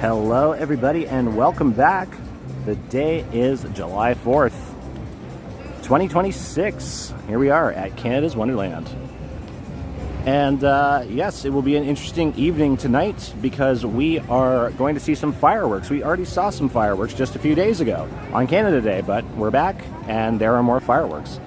Hello everybody and welcome back. The day is July 4th, 2026. Here we are at Canada's Wonderland. And yes, it will be an interesting evening tonight because we are going to see some fireworks. We already saw some fireworks just a few days ago on Canada Day, but we're back and there are more fireworks.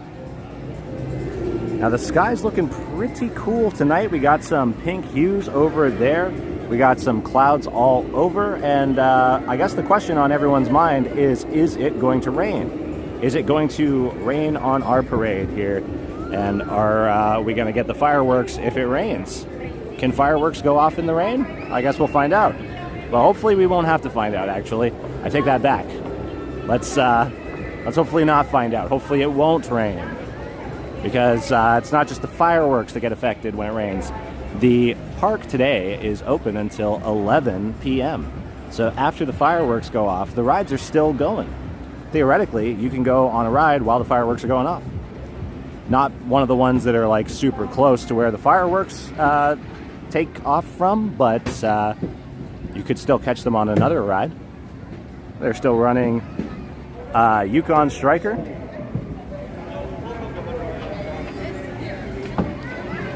Now the sky's looking pretty cool tonight. We got some pink hues over there. We got some clouds all over, and I guess the question on everyone's mind is it going to rain? Is it going to rain on our parade here? And are we going to get the fireworks if it rains? Can fireworks go off in the rain? I guess we'll find out. Well, hopefully we won't have to find out, actually. I take that back. Let's hopefully not find out. Hopefully it won't rain. Because it's not just the fireworks that get affected when it rains. The park today is open until 11 p.m. So after the fireworks go off, the rides are still going. Theoretically, you can go on a ride while the fireworks are going off. Not one of the ones that are like super close to where the fireworks take off from, but you could still catch them on another ride. They're still running Yukon Striker.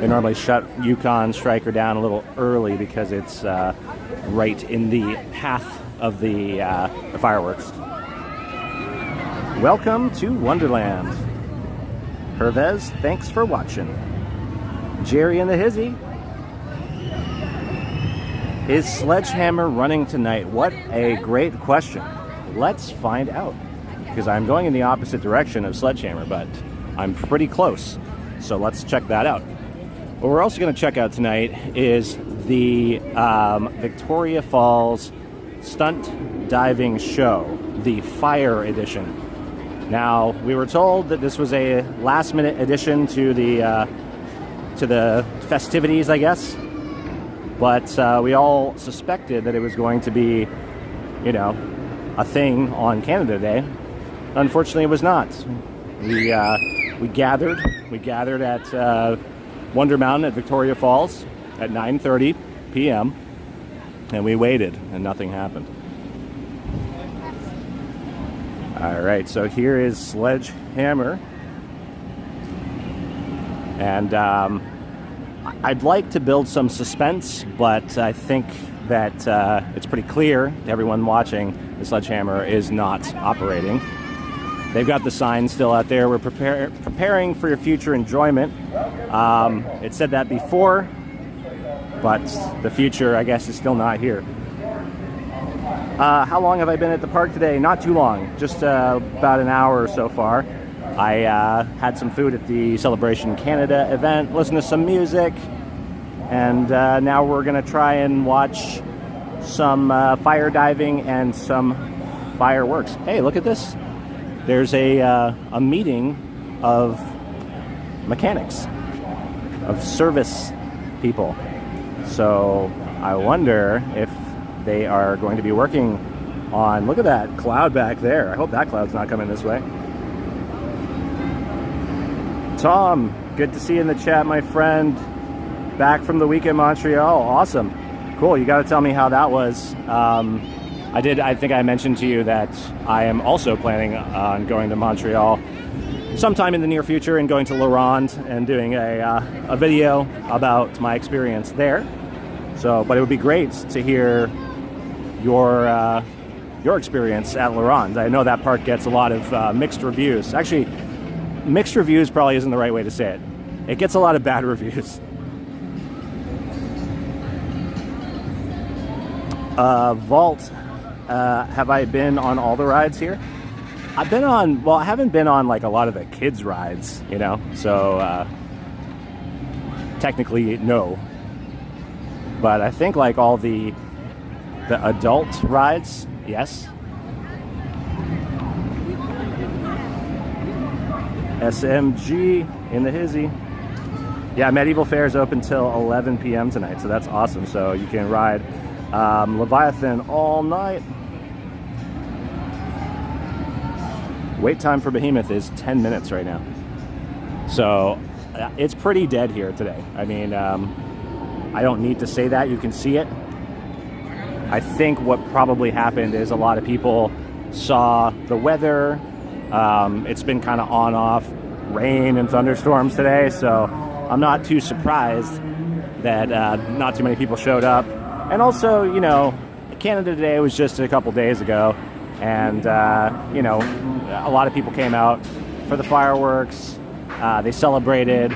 They normally shut Yukon Striker down a little early because it's right in the path of the fireworks. Welcome to Wonderland. Hervez, thanks for watching. Jerry and the Hizzy. Is Sledgehammer running tonight? What a great question. Let's find out. Because I'm going in the opposite direction of Sledgehammer, but I'm pretty close. So let's check that out. What we're also going to check out tonight is the Victoria Falls Stunt Diving Show, the Fire Edition. Now, we were told that this was a last-minute addition to the festivities, I guess. But we all suspected that it was going to be, you know, a thing on Canada Day. Unfortunately, it was not. We gathered at Wonder Mountain at Victoria Falls at 9:30 p.m. and we waited and nothing happened. All right, so here is Sledgehammer, and I'd like to build some suspense, but I think that it's pretty clear to everyone watching the Sledgehammer is not operating. They've got the sign still out there. We're preparing for your future enjoyment. It said that before, but the future, I guess, is still not here. How long have I been at the park today? Not too long, just about an hour so far. I had some food at the Celebration Canada event, listened to some music, and now we're going to try and watch some fire diving and some fireworks. Hey, look at this. There's a meeting of mechanics, of service people. So I wonder if they are going to be working on, look at that cloud back there. I hope that cloud's not coming this way. Tom, good to see you in the chat, my friend. Back from the week in Montreal. Awesome. Cool. You got to tell me how that was. I think I mentioned to you that I am also planning on going to Montreal sometime in the near future and going to La Ronde and doing a video about my experience there. So, but it would be great to hear your experience at La Ronde. I know that park gets a lot of mixed reviews. Actually, mixed reviews probably isn't the right way to say it. It gets a lot of bad reviews. Vault. Have I been on all the rides here? I've been on, well, I haven't been on like a lot of the kids' rides, you know, so technically no. But I think like all the adult rides, yes. SMG in the Hizzy. Yeah, Medieval Fair is open till 11 p.m. tonight, so that's awesome. So you can ride Leviathan all night. Wait time for Behemoth is 10 minutes right now. So it's pretty dead here today. I mean, I don't need to say that. You can see it. I think what probably happened is a lot of people saw the weather. It's been kind of on-off rain and thunderstorms today, so I'm not too surprised that not too many people showed up. And also, you know, Canada Day was just a couple days ago, and you know, a lot of people came out for the fireworks. They celebrated.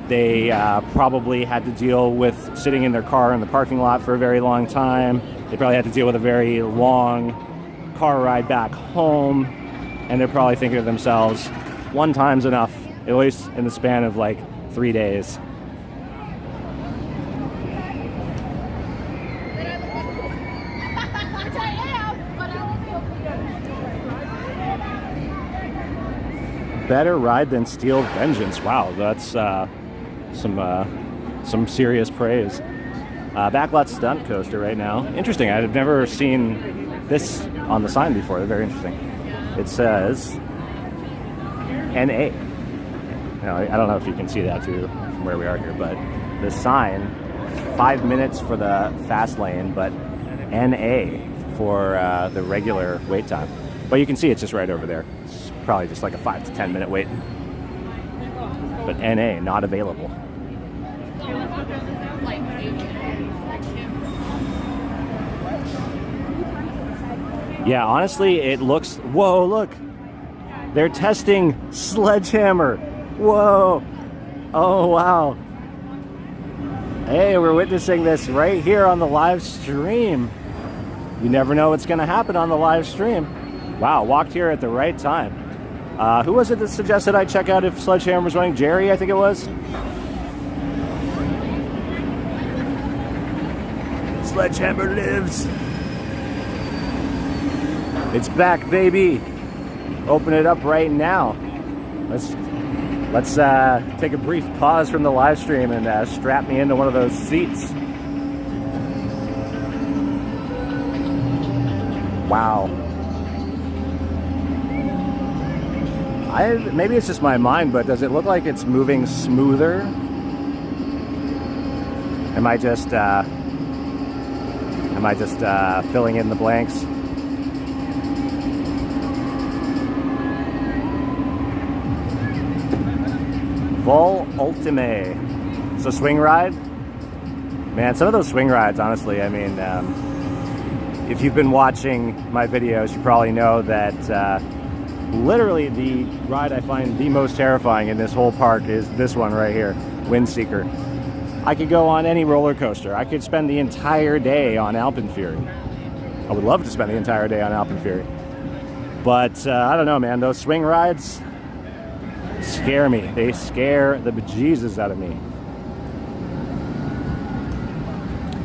They probably had to deal with sitting in their car in the parking lot for a very long time. They probably had to deal with a very long car ride back home, and they're probably thinking to themselves, one time's enough, at least in the span of like 3 days. Better ride than Steel Vengeance. Wow, that's some serious praise. Backlot stunt coaster right now. Interesting. I've never seen this on the sign before. They're very interesting. It says NA. Now, I don't know if you can see that too from where we are here, but the sign is 5 minutes for the fast lane, but NA for the regular wait time. But you can see it's just right over there. It's probably just like a 5 to 10 minute wait. But NA, not available. Yeah, honestly, it looks... Whoa, look! They're testing Sledgehammer! Whoa! Oh, wow! Hey, we're witnessing this right here on the live stream. You never know what's going to happen on the live stream. Wow, walked here at the right time. Who was it that suggested I check out if Sledgehammer was running? Jerry, I think it was. Sledgehammer lives. It's back, baby. Open it up right now. Let's take a brief pause from the live stream and strap me into one of those seats. Wow. Maybe it's just my mind, but does it look like it's moving smoother? Am I just filling in the blanks? Vol Ultime. It's a swing ride. Man, some of those swing rides, honestly, I mean, if you've been watching my videos, you probably know that literally the ride I find the most terrifying in this whole park is this one right here, Windseeker. I could go on any roller coaster. I could spend the entire day on Alpenfury. I would love to spend the entire day on Alpenfury. But I don't know, man, those swing rides scare me. They scare the bejesus out of me.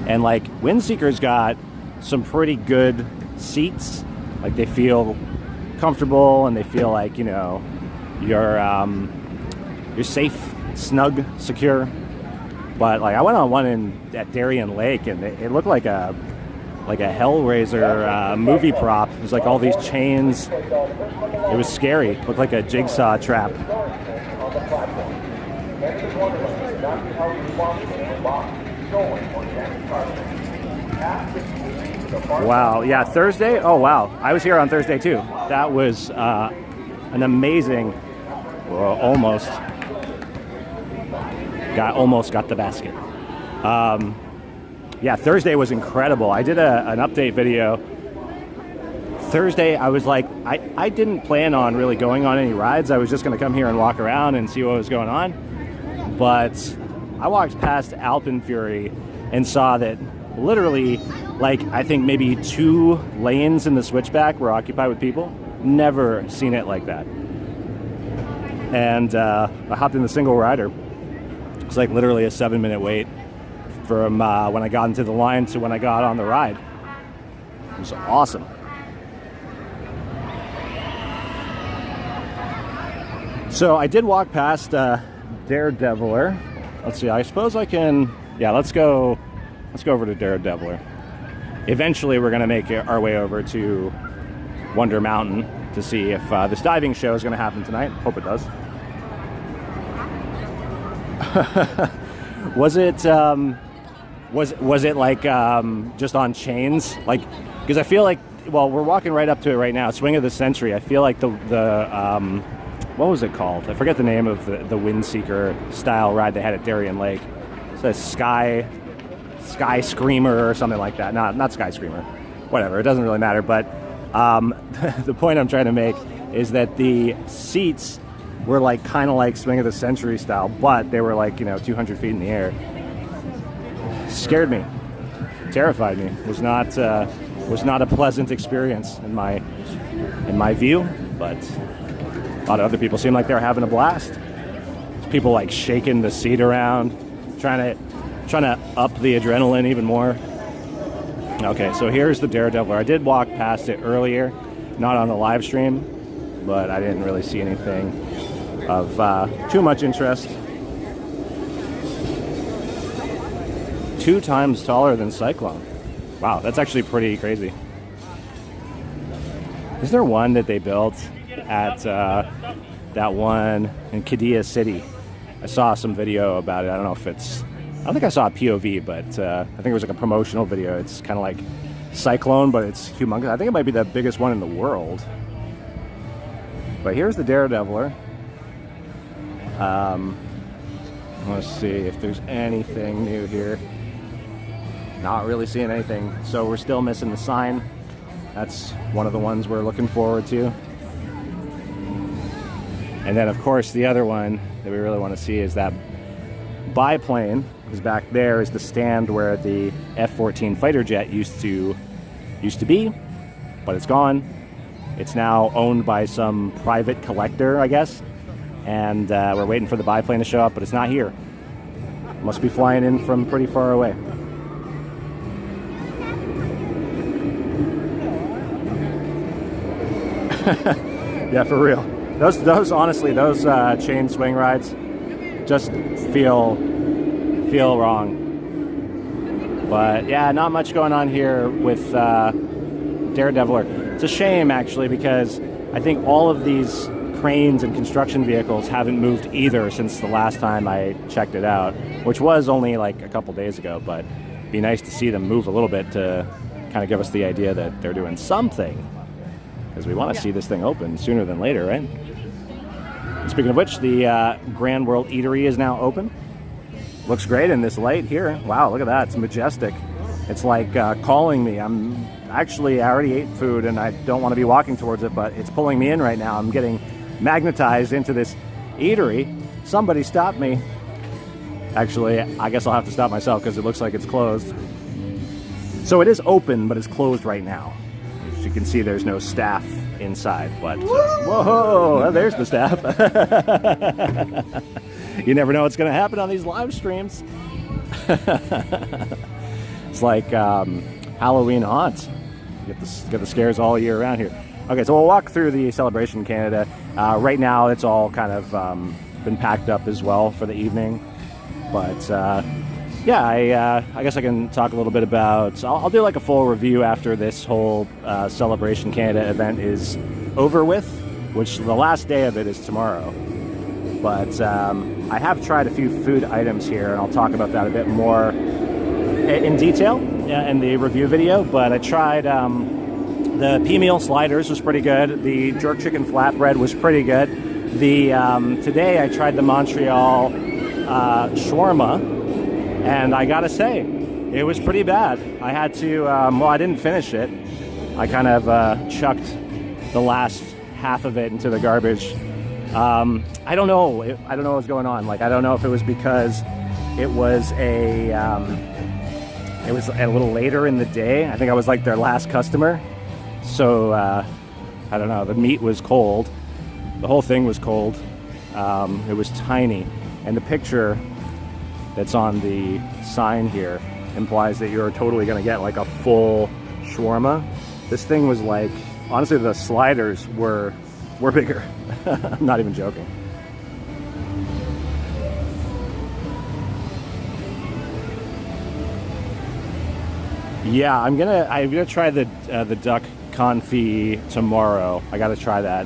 And like, Windseeker's got some pretty good seats. Like, they feel comfortable and they feel like, you know, you're safe, snug, secure. But like, I went on one at Darien Lake, and it looked like a Hellraiser movie prop. It was like all these chains. It was scary. It looked like a jigsaw trap. Wow. Yeah, Thursday? Oh, wow. I was here on Thursday, too. That was an amazing... Well, almost got the basket. Yeah, Thursday was incredible. I did an update video. Thursday, I was like, I didn't plan on really going on any rides. I was just going to come here and walk around and see what was going on. But I walked past Alpenfury and saw that literally, like, I think maybe 2 lanes in the switchback were occupied with people. Never seen it like that. And I hopped in the single rider. It's like literally a 7-minute wait from when I got into the line to when I got on the ride. It was awesome. So I did walk past Daredeviler. Let's see, I suppose I can... Yeah, let's go over to Daredeviler. Eventually we're going to make our way over to Wonder Mountain to see if this diving show is going to happen tonight. Hope it does. Was it Was it like just on chains? Like, because I feel like, well, we're walking right up to it right now. Swing of the Century. I feel like the what was it called? I forget the name of the Windseeker style ride they had at Darien Lake. It says Sky Screamer or something like that. Not Sky Screamer. Whatever. It doesn't really matter. But the point I'm trying to make is that the seats were like kind of like Swing of the Century style, but they were like 200 feet in the air. Scared me, terrified me. Was not a pleasant experience in my view, but a lot of other people seem like they're having a blast. There's people like shaking the seat around, trying to up the adrenaline even more. Okay, so here's the Daredeviler. I did walk past it earlier, not on the live stream, but I didn't really see anything of too much interest. 2 times taller than Cyclone. Wow, that's actually pretty crazy. Is there one that they built at that one in Qiddiya City? I saw some video about it. I don't know if it's... I don't think I saw a POV, but I think it was like a promotional video. It's kind of like Cyclone, but it's humongous. I think it might be the biggest one in the world. But here's the Daredeviler. Let's see if there's anything new here. Not really seeing anything. So we're still missing the sign. That's one of the ones we're looking forward to. And then, of course, the other one that we really want to see is that biplane. Because back there is the stand where the F-14 fighter jet used to be, but it's gone. It's now owned by some private collector, I guess. And we're waiting for the biplane to show up, but it's not here. Must be flying in from pretty far away. Yeah, for real. Those honestly, those chain swing rides just feel wrong. But yeah, not much going on here with Daredeviler. It's a shame actually, because I think all of these cranes and construction vehicles haven't moved either since the last time I checked it out, which was only like a couple days ago. But it'd be nice to see them move a little bit to kind of give us the idea that they're doing something, because we want to see this thing open sooner than later, right? And speaking of which, the Grand World Eatery is now open. Looks great in this light here. Wow, look at that. It's majestic. It's like calling me. I already ate food and I don't want to be walking towards it, but it's pulling me in right now. I'm getting magnetized into this eatery. Somebody stop me. Actually, I guess I'll have to stop myself because it looks like it's closed. So it is open, but it's closed right now. As you can see, there's no staff inside, but whoa, there's the staff. You never know what's going to happen on these live streams. It's like Halloween haunts. Get the scares all year round here. Okay, so we'll walk through the Celebration Canada. Right now, it's all kind of been packed up as well for the evening. But yeah, I guess I can talk a little bit about... I'll do like a full review after this whole Celebration Canada event is over with, which the last day of it is tomorrow. But I have tried a few food items here, and I'll talk about that a bit more in detail in the review video. But I tried the pea-meal sliders was pretty good. The jerk chicken flatbread was pretty good. Today I tried the Montreal shawarma, and I gotta say, it was pretty bad. I had to, well, I didn't finish it. I kind of chucked the last half of it into the garbage. I don't know. I don't know what's going on. Like, I don't know if it was because it was a little later in the day. I think I was like their last customer. So, I don't know. The meat was cold. The whole thing was cold. It was tiny. And the picture that's on the sign here implies that you're totally going to get like a full shawarma. This thing was like, honestly, the sliders were bigger. I'm not even joking. Yeah, I'm gonna try the duck confit tomorrow. I gotta try that.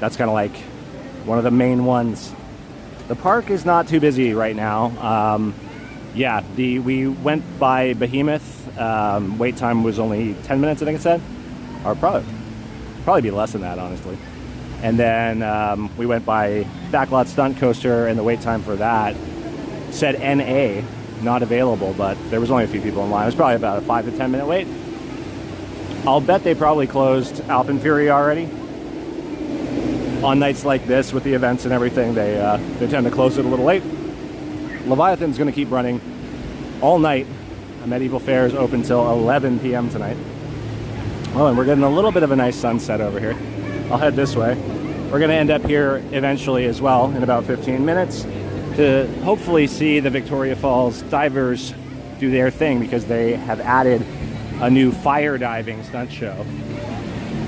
That's kind of like one of the main ones. The park is not too busy right now. yeah, we went by Behemoth. Wait time was only 10 minutes, I think it said, or probably be less than that, honestly. And then we went by Backlot Stunt Coaster, and the wait time for that said NA, not available, but there was only a few people in line. It was probably about a 5 to 10 minute wait. I'll bet they probably closed Alpenfury already. On nights like this with the events and everything, they tend to close it a little late. Leviathan's going to keep running all night. Medieval Fair is open till 11 p.m. tonight. Oh, and we're getting a little bit of a nice sunset over here. I'll head this way. We're going to end up here eventually as well in about 15 minutes to hopefully see the Victoria Falls divers do their thing, because they have added a new fire diving stunt show.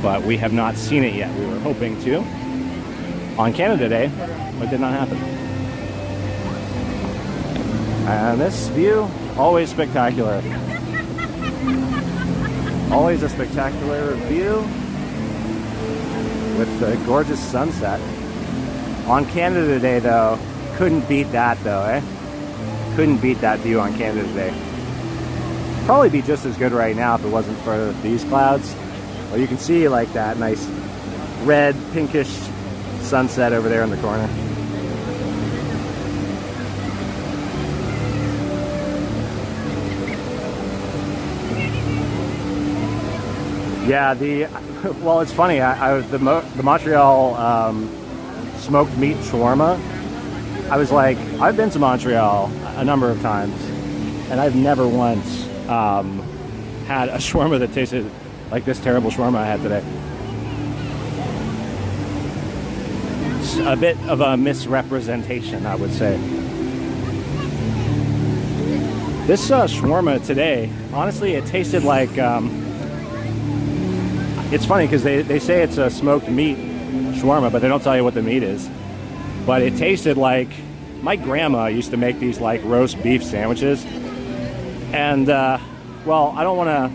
But we have not seen it yet. We were hoping to on Canada Day, but did not happen. And this view, always spectacular. Always a spectacular view with the gorgeous sunset. On Canada Day, though, couldn't beat that, though, eh? Couldn't beat that view on Canada Day. Probably be just as good right now if it wasn't for these clouds. Well, you can see like that nice red, pinkish sunset over there in the corner. Yeah, well, it's funny. The Montreal smoked meat shawarma. I was like, I've been to Montreal a number of times, and I've never once had a shawarma that tasted like this terrible shawarma I had today. It's a bit of a misrepresentation, I would say. This shawarma today, honestly, it tasted like, it's funny because they say it's a smoked meat shawarma, but they don't tell you what the meat is. But it tasted like, my grandma used to make these like roast beef sandwiches. And, well, I don't want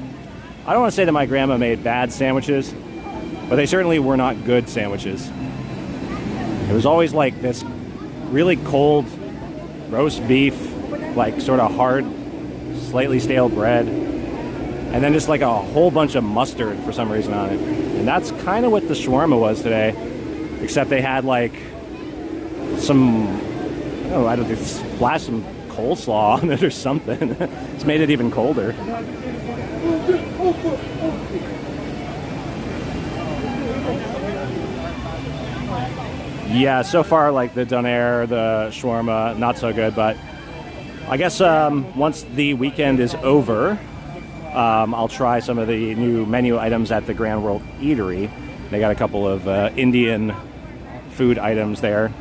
to say that my grandma made bad sandwiches, but they certainly were not good sandwiches. It was always like this really cold roast beef, like sort of hard, slightly stale bread, and then just like a whole bunch of mustard for some reason on it. And that's kind of what the shawarma was today, except they had like some, oh, I don't know, splashed some coleslaw on it or something. It's made it even colder. Yeah, so far like the donair, the shawarma, not so good, but I guess once the weekend is over, I'll try some of the new menu items at the Grand World Eatery. They got a couple of Indian food items there.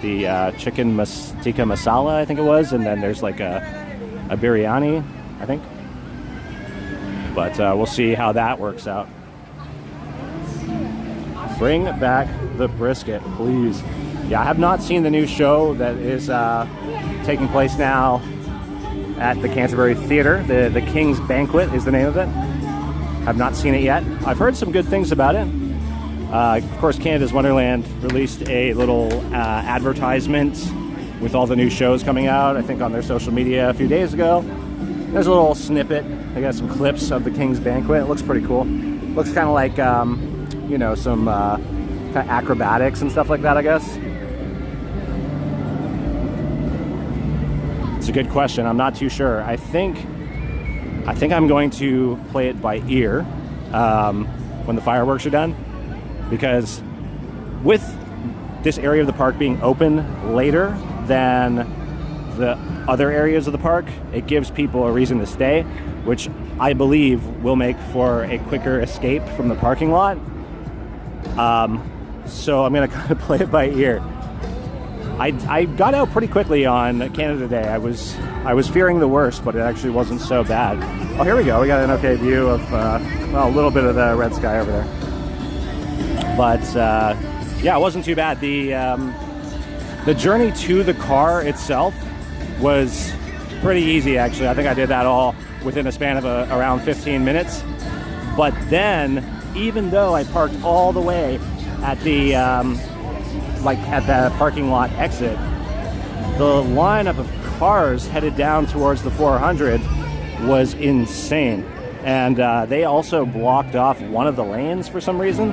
The chicken tikka masala, I think it was, and then there's like a biryani, I think. But we'll see how that works out. Bring back the brisket, please. Yeah, I have not seen the new show that is taking place now at the Canterbury Theatre. The King's Banquet is the name of it. I've not seen it yet. I've heard some good things about it. Of course, Canada's Wonderland released a little advertisement with all the new shows coming out, I think on their social media a few days ago. There's a little snippet. They got some clips of the King's Banquet. It looks pretty cool. Looks kind of like, you know, some kind of acrobatics and stuff like that, I guess. It's a good question. I'm not too sure. I think I'm going to play it by ear when the fireworks are done, because with this area of the park being open later than the other areas of the park, it gives people a reason to stay, which I believe will make for a quicker escape from the parking lot. So I'm going to kind of play it by ear. I got out pretty quickly on Canada Day. I was fearing the worst, but it actually wasn't so bad. Oh, here we go. We got an okay view of, well, a little bit of the red sky over there. But, yeah, it wasn't too bad. The journey to the car itself was pretty easy, actually. I think I did that all within a span of around 15 minutes. But then, even though I parked all the way at the parking lot exit, the lineup of cars headed down towards the 400 was insane. And they also blocked off one of the lanes for some reason.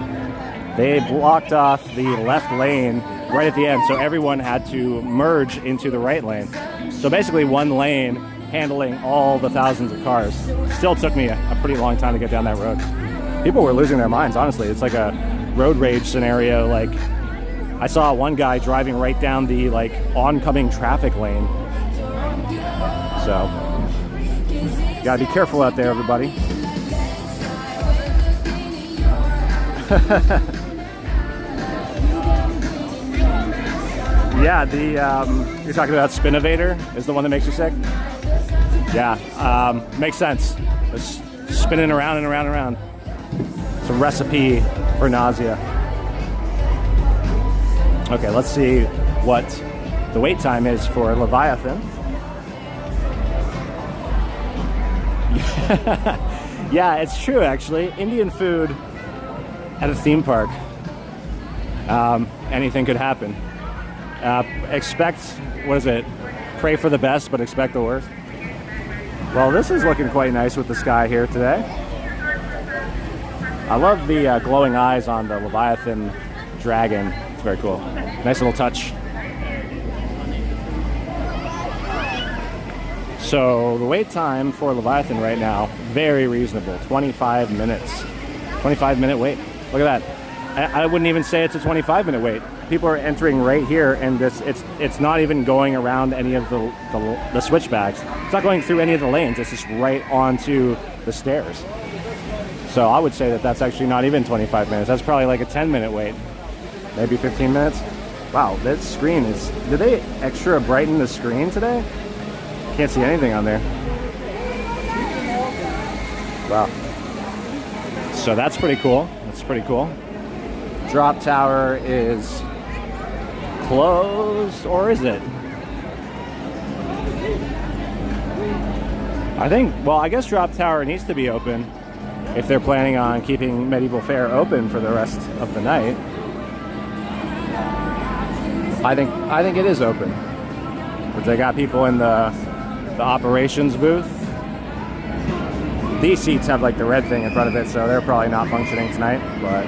They blocked off the left lane right at the end, so everyone had to merge into the right lane. So basically one lane handling all the thousands of cars. Still took me a pretty long time to get down that road. People were losing their minds, honestly. It's like a road rage scenario. Like, I saw one guy driving right down the like oncoming traffic lane. So, you gotta be careful out there, everybody. Yeah, you're talking about Spinnovator is the one that makes you sick? Yeah, makes sense. It's spinning around and around and around. It's a recipe for nausea. Okay, let's see what the wait time is for Leviathan. Yeah, it's true actually. Indian food at a theme park. Anything could happen. Expect, what is it? Pray for the best, but expect the worst. Well, this is looking quite nice with the sky here today. I love the glowing eyes on the Leviathan dragon. It's very cool. Nice little touch. So the wait time for Leviathan right now, very reasonable, 25 minutes. 25-minute wait. Look at that. I wouldn't even say it's a 25-minute wait. People are entering right here, and it's not even going around any of the switchbacks. It's not going through any of the lanes. It's just right onto the stairs. So I would say that that's actually not even 25 minutes. That's probably like a 10-minute wait, maybe 15 minutes. Wow, this screen is... Did they extra brighten the screen today? Can't see anything on there. Wow. So that's pretty cool. That's pretty cool. Drop tower is closed, or is it? I think, well, I guess drop tower needs to be open if they're planning on keeping Medieval Fair open for the rest of the night. I think it is open. But they got people in the operations booth. These seats have like the red thing in front of it, so they're probably not functioning tonight, but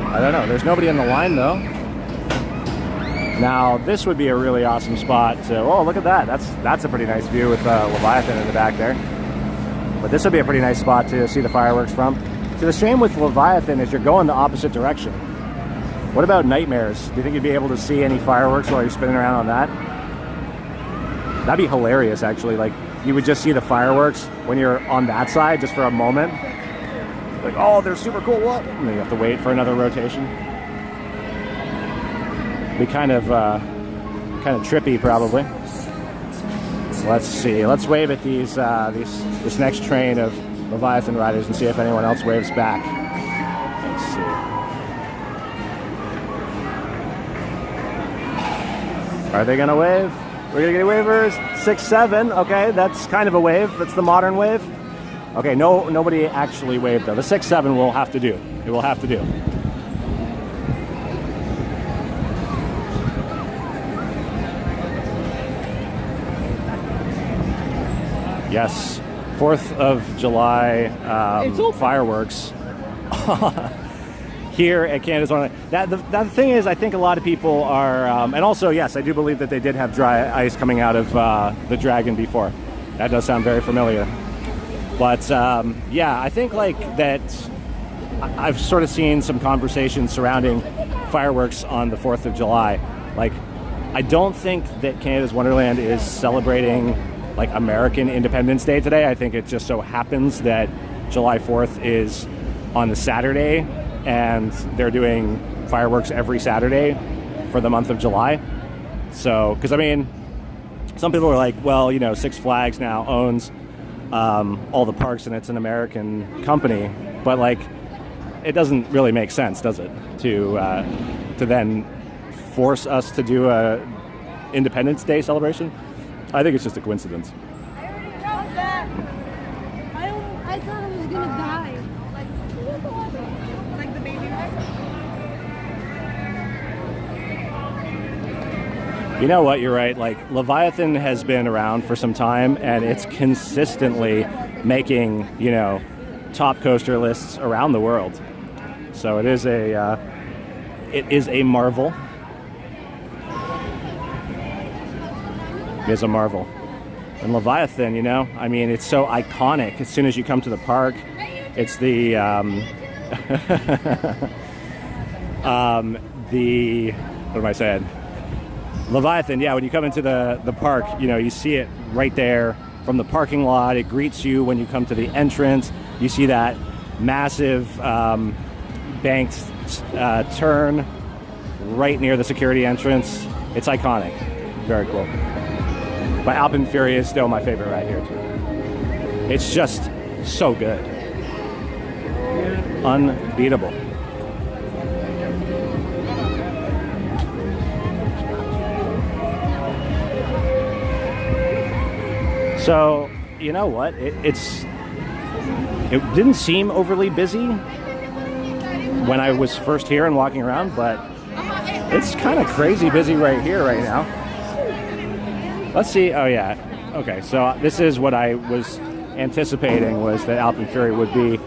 I don't know. There's nobody in the line though. Now this would be a really awesome spot to, oh, look at that. That's a pretty nice view with Leviathan in the back there. But this would be a pretty nice spot to see the fireworks from. See, the shame with Leviathan is you're going the opposite direction. What about Nightmares? Do you think you'd be able to see any fireworks while you're spinning around on that? That'd be hilarious, actually. Like, you would just see the fireworks when you're on that side just for a moment. Like, oh, they're super cool, what? And then you have to wait for another rotation. Be kind of trippy, probably. Let's see. Let's wave at this next train of Leviathan riders and see if anyone else waves back. Let's see. Are they gonna wave? We're gonna get waivers. 6-7. Okay, that's kind of a wave. That's the modern wave. Okay, nobody actually waved though. The 6-7 will have to do. It will have to do. Yes, 4th of July fireworks here at Canada's Wonderland. The thing is, I think a lot of people are, and also, yes, I do believe that they did have dry ice coming out of the Dragon before. That does sound very familiar. But yeah, I think like that I've sort of seen some conversations surrounding fireworks on the 4th of July. Like, I don't think that Canada's Wonderland is celebrating like American Independence Day today. I think it just so happens that July 4th is on the Saturday, and they're doing fireworks every Saturday for the month of July. So, because I mean, some people are like, well, you know, Six Flags now owns all the parks and it's an American company, but like, it doesn't really make sense, does it, to then force us to do a Independence Day celebration? I think it's just a coincidence. I thought I was gonna die. Like the baby. You know what? You're right. Like, Leviathan has been around for some time, and it's consistently making, top coaster lists around the world. So it is a marvel. It is a marvel. And Leviathan, it's so iconic. As soon as you come to the park, it's the what am I saying? Leviathan, yeah, when you come into the park, you see it right there from the parking lot. It greets you when you come to the entrance. You see that massive banked turn right near the security entrance. It's iconic. Very cool. But Alpine Fury is still my favorite right here, too. It's just so good. Unbeatable. So, you know what? It didn't seem overly busy when I was first here and walking around, but it's kind of crazy busy right here right now. Let's see. Oh, yeah. Okay, so this is what I was anticipating, was that Alpine Fury would be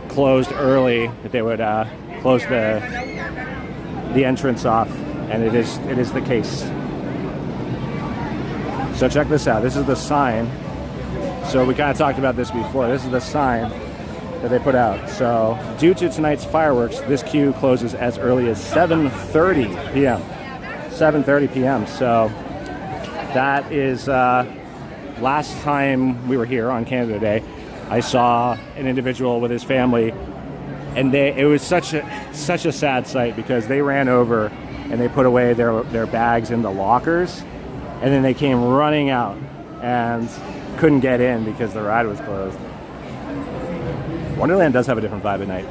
closed early, that they would close the entrance off, and it is the case. So check this out. This is the sign. So we kind of talked about this before. This is the sign that they put out. So due to tonight's fireworks, this queue closes as early as 7:30 p.m. 7:30 p.m. So that is last time we were here on Canada Day, I saw an individual with his family, and it was such a sad sight, because they ran over and they put away their bags in the lockers. And then they came running out and couldn't get in because the ride was closed. Wonderland does have a different vibe at night.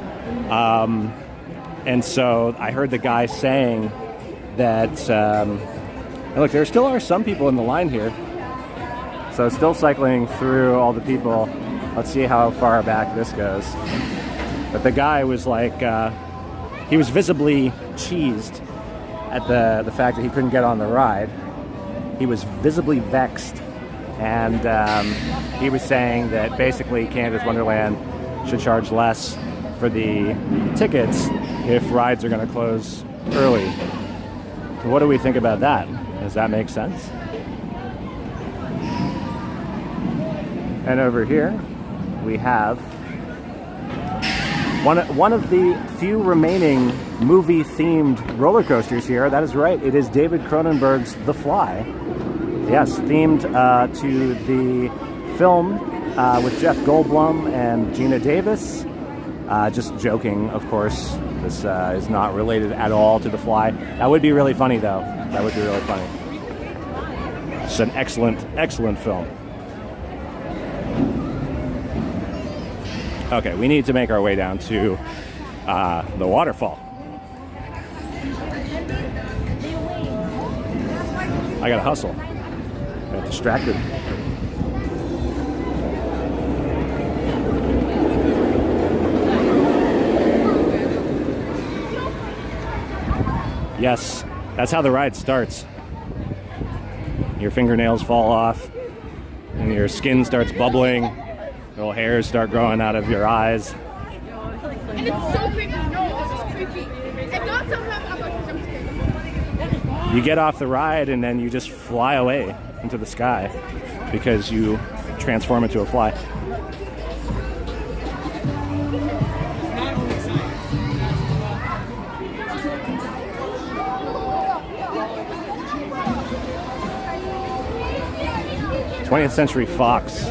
And so I heard the guy saying that, look, there still are some people in the line here. So still cycling through all the people. Let's see how far back this goes. But the guy was like, he was visibly cheesed at the fact that he couldn't get on the ride. He was visibly vexed, and he was saying that basically Canada's Wonderland should charge less for the tickets if rides are going to close early. So what do we think about that? Does that make sense? And over here we have one of the few remaining movie-themed roller coasters here. That is right. It is David Cronenberg's The Fly. Yes, themed to the film with Jeff Goldblum and Gina Davis. Just joking, of course. This is not related at all to The Fly. That would be really funny, though. That would be really funny. It's an excellent, excellent film. Okay, we need to make our way down to the waterfall. I gotta hustle. I got distracted. Yes, that's how the ride starts. Your fingernails fall off, and your skin starts bubbling. Little hairs start growing out of your eyes. And it's so creepy. No, this is creepy. And not sometimes I'm scared. You get off the ride and then you just fly away into the sky because you transform into a fly. '20th Century Fox.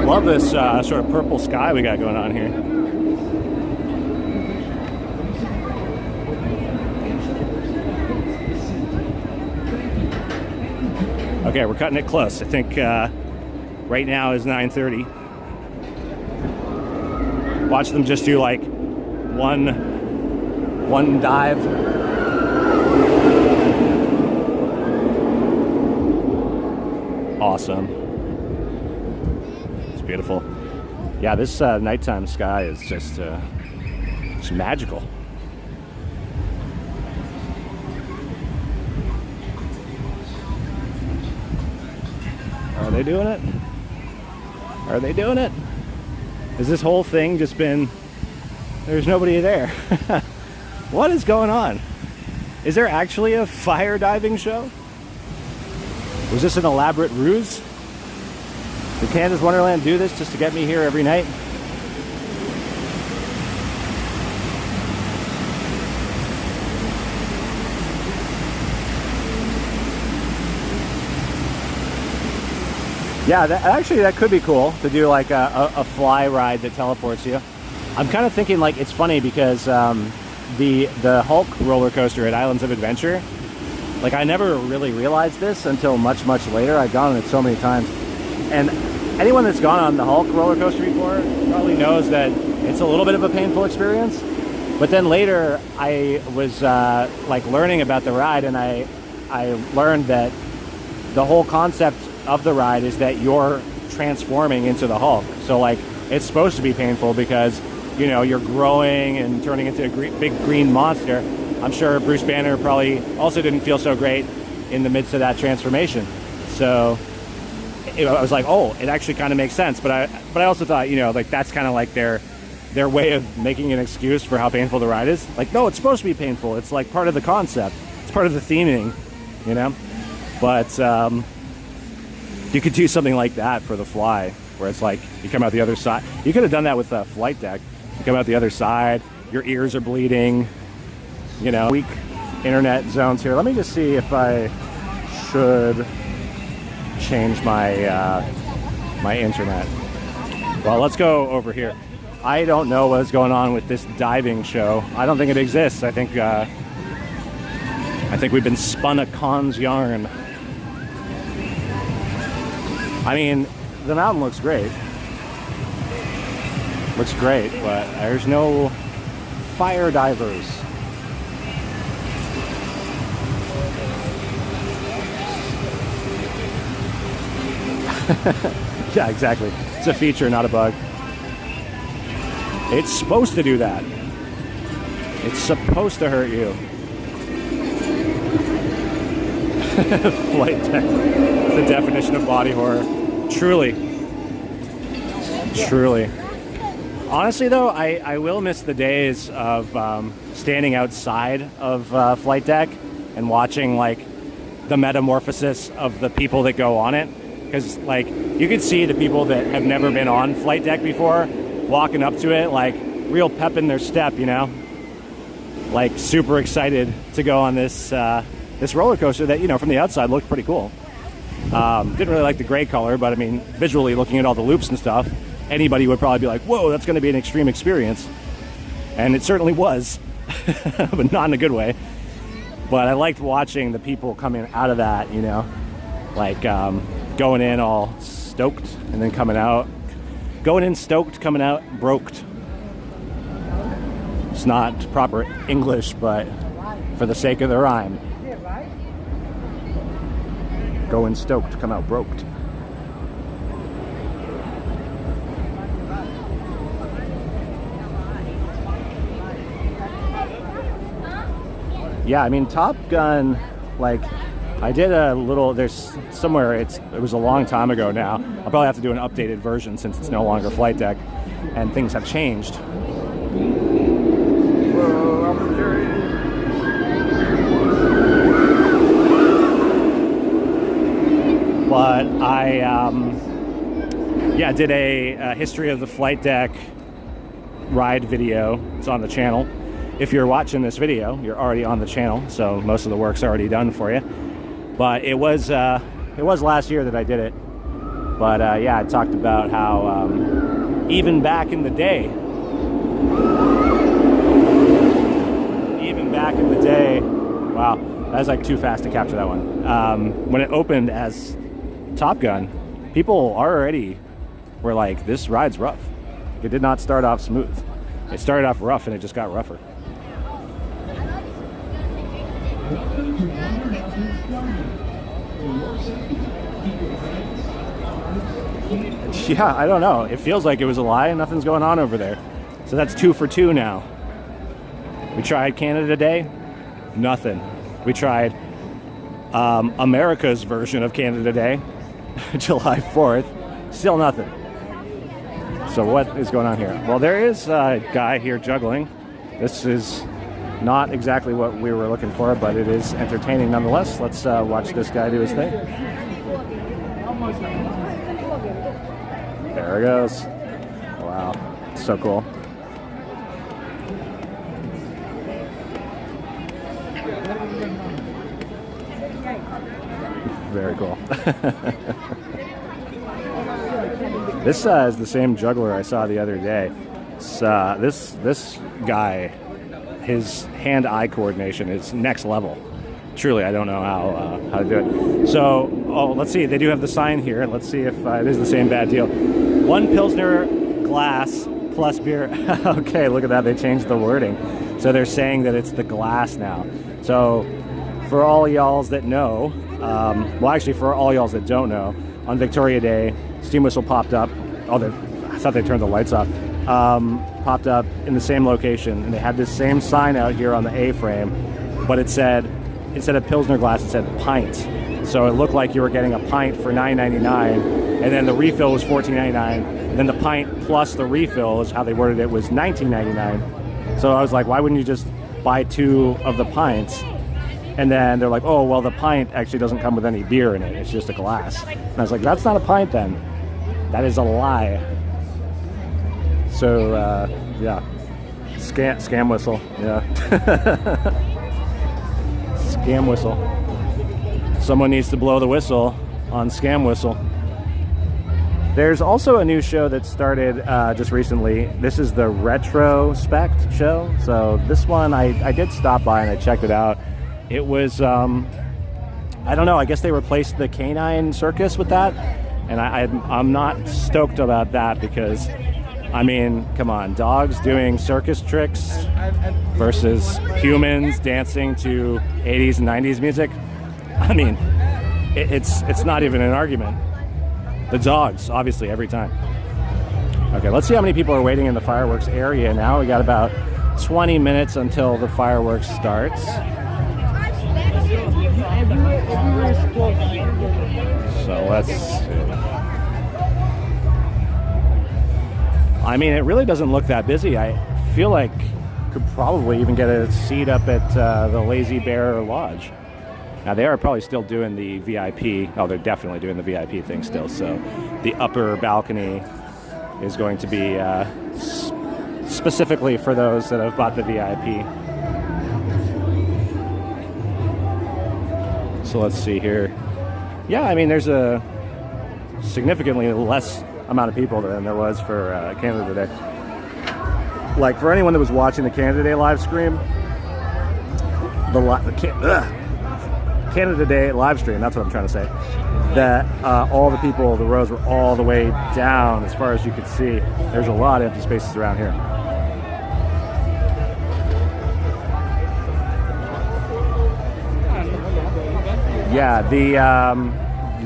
Love this sort of purple sky we got going on here. Okay, we're cutting it close. I think right now is 9:30. Watch them just do like one dive awesome. It's beautiful. Yeah, this nighttime sky is just magical. Are they doing it? Are they doing it? Has this whole thing just been... There's nobody there. What is going on? Is there actually a fire diving show? Was this an elaborate ruse? Did Canada's Wonderland do this just to get me here every night? Yeah, that could be cool to do like a fly ride that teleports you. I'm kind of thinking like it's funny because the Hulk roller coaster at Islands of Adventure, like I never really realized this until much later. I've gone on it so many times, and anyone that's gone on the Hulk roller coaster before probably knows that it's a little bit of a painful experience. But then later I was like learning about the ride, and I learned that the whole concept of the ride is that you're transforming into the Hulk. So like it's supposed to be painful because, you know, you're growing and turning into a big green monster. I'm sure Bruce Banner probably also didn't feel so great in the midst of that transformation. So I was like, oh, it actually kind of makes sense. But I also thought, you know, like that's kind of like their way of making an excuse for how painful the ride is. Like, no, it's supposed to be painful. It's like part of the concept. It's part of the theming, you know. But you could do something like that for the fly, where it's like you come out the other side. You could have done that with a flight deck. You come out the other side, your ears are bleeding, you know. Weak internet zones here. Let me just see if I should change my my internet. Well, let's go over here. I don't know what's going on with this diving show. I don't think it exists. I think we've been spun a con's yarn. I mean, the mountain looks great. Looks great, but there's no fire divers. Yeah, exactly. It's a feature, not a bug. It's supposed to do that. It's supposed to hurt you. Flight deck. The definition of body horror. Truly. Truly. Honestly, though, I will miss the days of standing outside of Flight Deck and watching, like, the metamorphosis of the people that go on it. Because, like, you could see the people that have never been on Flight Deck before walking up to it, like, real pep in their step, you know? Like, super excited to go on this this roller coaster that, you know, from the outside looked pretty cool. Didn't really like the gray color, but I mean, visually looking at all the loops and stuff, anybody would probably be like, whoa, that's going to be an extreme experience. And it certainly was, but not in a good way. But I liked watching the people coming out of that, you know, like going in all stoked and then coming out. Going in stoked, coming out broked. It's not proper English, but for the sake of the rhyme. Go in stoked, come out broked. Yeah, I mean, Top Gun, like, I did a little, there's somewhere, it was a long time ago now. I'll probably have to do an updated version since it's no longer Flight Deck, and things have changed. But I, did a history of the Flight Deck ride video. It's on the channel. If you're watching this video, you're already on the channel, so most of the work's already done for you. But it was last year that I did it. But yeah, I talked about how even back in the day, wow, that was like too fast to capture that one. When it opened as Top Gun, people already were like, this ride's rough. It did not start off smooth. It started off rough and it just got rougher. Yeah, I don't know. It feels like it was a lie and nothing's going on over there. So that's 2 for 2 now. We tried Canada Day, nothing. We tried America's version of Canada Day, July 4th, still nothing. So what is going on here? Well, there is a guy here juggling. This is not exactly what we were looking for, but it is entertaining nonetheless. Let's watch this guy do his thing. There it goes. Wow, so cool. Very cool. This is the same juggler I saw the other day. This guy, his hand-eye coordination is next level. Truly, I don't know how to do it. So, let's see. They do have the sign here. Let's see if it is the same bad deal. 1 Pilsner glass plus beer. Okay, look at that. They changed the wording. So they're saying that it's the glass now. So for all y'alls that know, well, actually, for all y'alls that don't know, on Victoria Day, Steam Whistle popped up. Oh, I thought they turned the lights off. Popped up in the same location, and they had this same sign out here on the A-frame, but it said, instead of Pilsner glass, it said pint. So it looked like you were getting a pint for $9.99, and then the refill was $14.99, and then the pint plus the refill, is how they worded it, was $19.99. So I was like, why wouldn't you just buy 2 of the pints? And then they're like, oh, well, the pint actually doesn't come with any beer in it. It's just a glass. And I was like, that's not a pint then. That is a lie. So, yeah. Scam whistle. Yeah. Scam whistle. Someone needs to blow the whistle on Scam Whistle. There's also a new show that started just recently. This is the Retrospect show. So this one, I did stop by and I checked it out. It was, I don't know, I guess they replaced the canine circus with that. And I'm not stoked about that because, I mean, come on, dogs doing circus tricks versus humans dancing to 80s and 90s music. I mean, it's not even an argument. The dogs, obviously, every time. Okay, let's see how many people are waiting in the fireworks area now. We got about 20 minutes until the fireworks starts. So let's see. I mean, it really doesn't look that busy. I feel like could probably even get a seat up at the Lazy Bear Lodge. Now, they are probably still doing the VIP. Oh, they're definitely doing the VIP thing still. So the upper balcony is going to be specifically for those that have bought the VIP. So let's see here. Yeah, I mean, there's a significantly less amount of people than there was for Canada Day. Like, for anyone that was watching the Canada Day live stream, Canada Day live stream, that's what I'm trying to say, that all the people, the rows were all the way down as far as you could see. There's a lot of empty spaces around here. Yeah,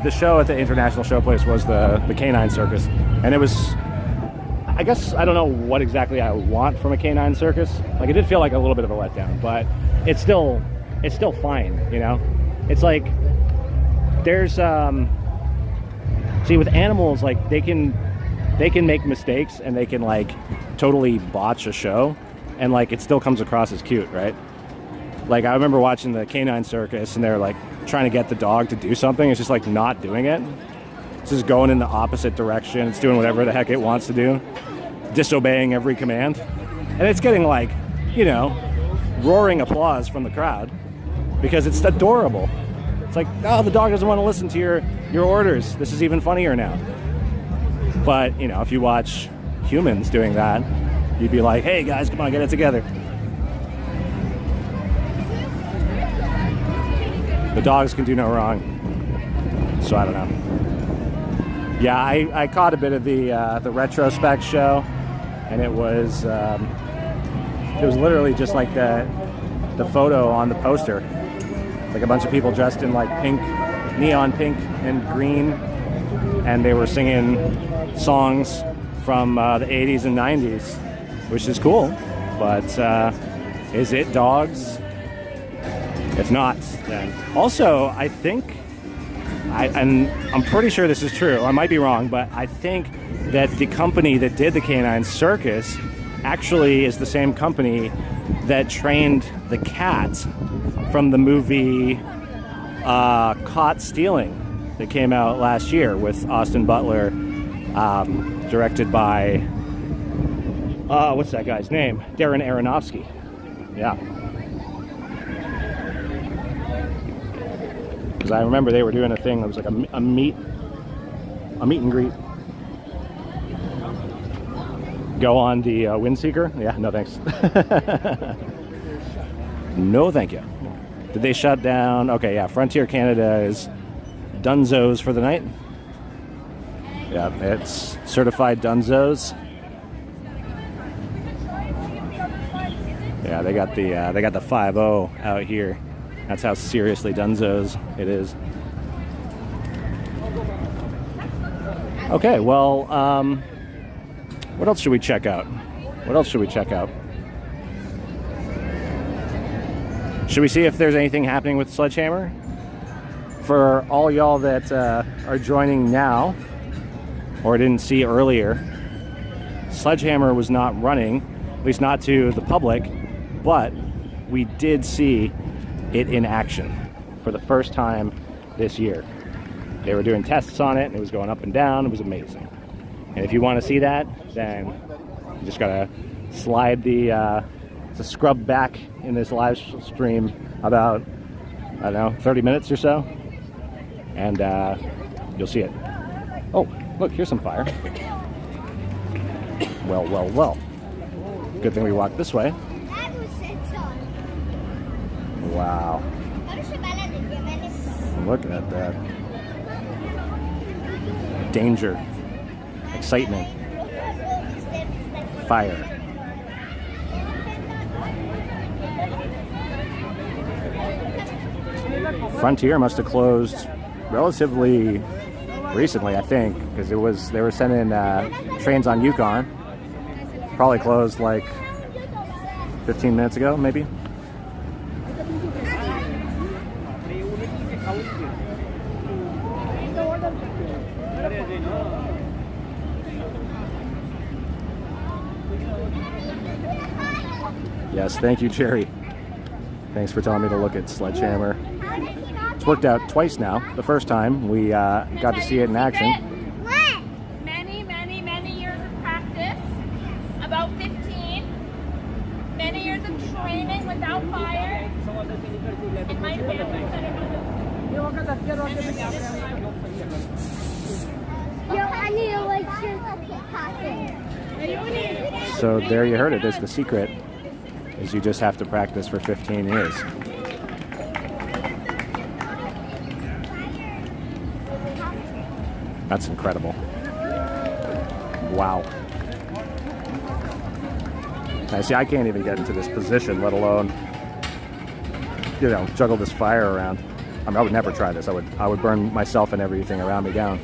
the show at the International Showplace was the canine circus, and it was, I guess, I don't know what exactly I want from a canine circus. Like, it did feel like a little bit of a letdown, but it's still fine, you know? It's like, there's, see, with animals, like, they can make mistakes, and they can, like, totally botch a show, and, like, it still comes across as cute, right? Like, I remember watching the canine circus, and they're, like, trying to get the dog to do something. It's just, like, not doing it. It's just going in the opposite direction. It's doing whatever the heck it wants to do. Disobeying every command. And it's getting, like, you know, roaring applause from the crowd because it's adorable. It's like, oh, the dog doesn't want to listen to your orders. This is even funnier now. But, you know, if you watch humans doing that, you'd be like, hey, guys, come on, get it together. The dogs can do no wrong. So I don't know. Yeah, I caught a bit of the Retrospect show, and it was literally just like the photo on the poster, like a bunch of people dressed in like pink neon pink and green, and they were singing songs from the 80s and 90s, which is cool. But is it dogs? If not, then also I think, and I'm pretty sure this is true, I might be wrong, but I think that the company that did the canine circus actually is the same company that trained the cat from the movie Caught Stealing that came out last year with Austin Butler, directed by, what's that guy's name? Darren Aronofsky. Yeah. Because I remember they were doing a thing that was like a meet and greet. Go on the Windseeker? Yeah, no thanks. No thank you. Did they shut down? Okay, yeah, Frontier Canada is Dunzos for the night. Yeah, it's certified Dunzos. Yeah, they got the 5-0 out here. That's how seriously Dunzos it is. Okay, well, what else should we check out? Should we see if there's anything happening with Sledgehammer? For all y'all that are joining now, or didn't see earlier, Sledgehammer was not running, at least not to the public, but we did see it in action for the first time this year. They were doing tests on it, and it was going up and down. It was amazing. And if you want to see that, then you just gotta slide the scrub back in this live stream about, I don't know, 30 minutes or so, and you'll see it. Oh, look, here's some fire. Well. Good thing we walked this way. Wow. Look at that. Danger. Excitement. Fire. Frontier must have closed relatively recently, I think, because they were sending trains on Yukon. Probably closed like 15 minutes ago, maybe. Yes, thank you, Jerry. Thanks for telling me to look at Sledgehammer. It's worked out twice now. The first time we got to see it in action. Many years of practice. About 15. Many years of training without fire. In my family So there you heard it. There's the secret. Is you just have to practice for 15 years. That's incredible. Wow. I see, I can't even get into this position, let alone, juggle this fire around. I mean, I would never try this. I would burn myself and everything around me down.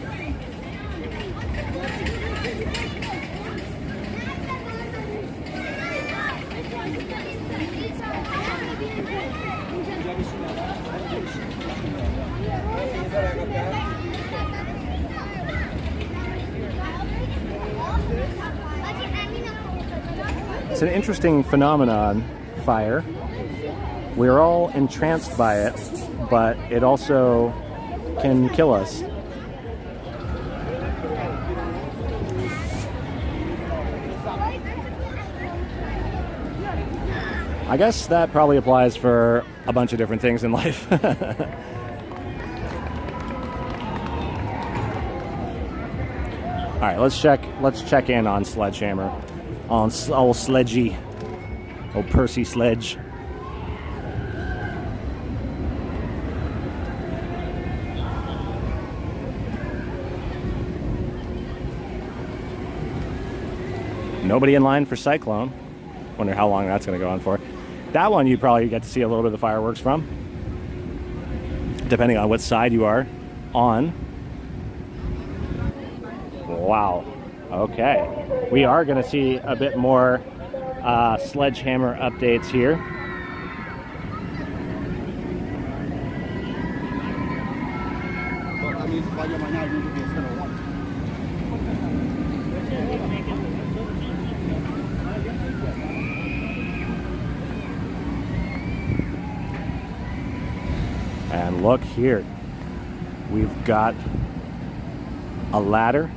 It's an interesting phenomenon, fire. We're all entranced by it, but it also can kill us. I guess that probably applies for a bunch of different things in life. All right, let's check in on Sledgehammer, on old Sledgy, old Percy Sledge. Nobody in line for Cyclone. Wonder how long that's going to go on for. That one you probably get to see a little bit of the fireworks from, depending on what side you are. on. Wow. Okay. We are going to see a bit more sledgehammer updates here. And look here, we've got a ladder,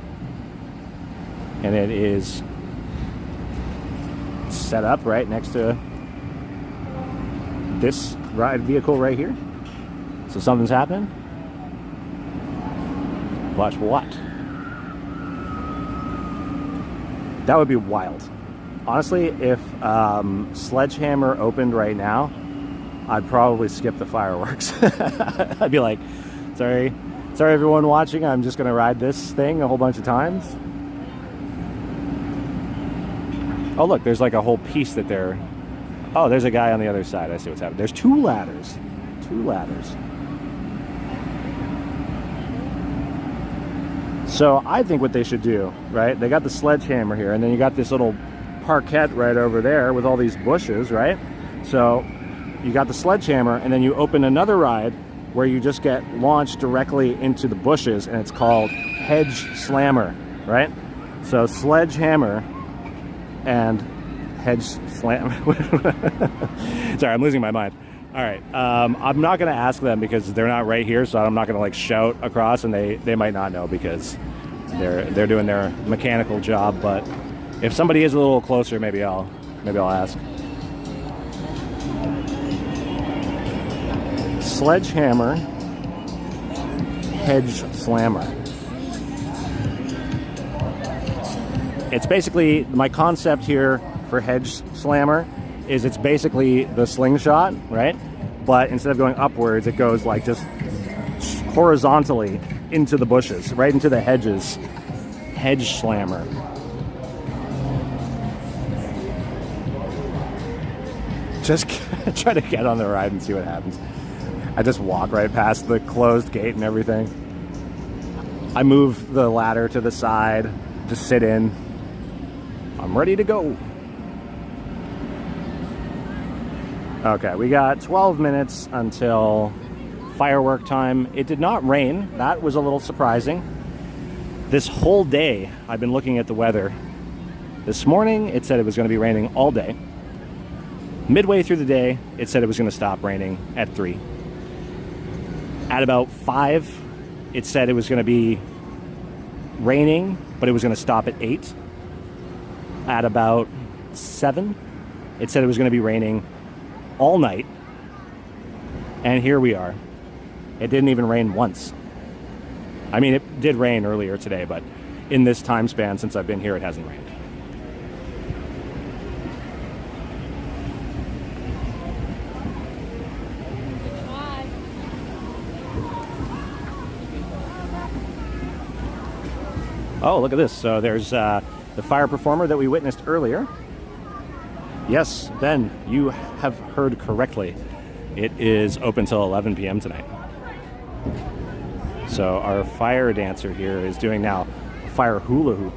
and it is set up right next to this ride vehicle right here. So something's happening. Watch what? That would be wild. Honestly, if Sledgehammer opened right now, I'd probably skip the fireworks. I'd be like, sorry everyone watching, I'm just gonna ride this thing a whole bunch of times. Oh look, there's like a whole piece that they're... Oh, there's a guy on the other side. I see what's happening. There's two ladders. Two ladders. So I think what they should do, right? They got the Sledgehammer here, and then you got this little parquet right over there with all these bushes, right? So you got the Sledgehammer, and then you open another ride where you just get launched directly into the bushes, and it's called Hedge Slammer, right? So Sledgehammer and Hedge Slammer. Sorry, I'm losing my mind. All right, I'm not going to ask them because they're not right here, so I'm not going to like shout across, and they might not know because they're doing their mechanical job. But if somebody is a little closer, maybe I'll ask. Sledgehammer, Hedge Slammer. It's basically, my concept here for Hedge Slammer is it's basically the slingshot, right? But instead of going upwards, it goes like just horizontally into the bushes, right into the hedges. Hedge Slammer. Just try to get on the ride and see what happens. I just walk right past the closed gate and everything. I move the ladder to the side, just sit in. I'm ready to go. Okay, we got 12 minutes until firework time. It did not rain. That was a little surprising. This whole day, I've been looking at the weather. This morning, it said it was going to be raining all day. Midway through the day, it said it was going to stop raining at 3. At about 5, it said it was going to be raining, but it was going to stop at 8. At about 7, it said it was going to be raining all night. And here we are. It didn't even rain once. I mean, it did rain earlier today, but in this time span since I've been here, it hasn't rained. Oh, look at this. So there's the fire performer that we witnessed earlier. Yes, Ben, you have heard correctly. It is open till 11 p.m. tonight. So our fire dancer here is doing now a fire hula hoop.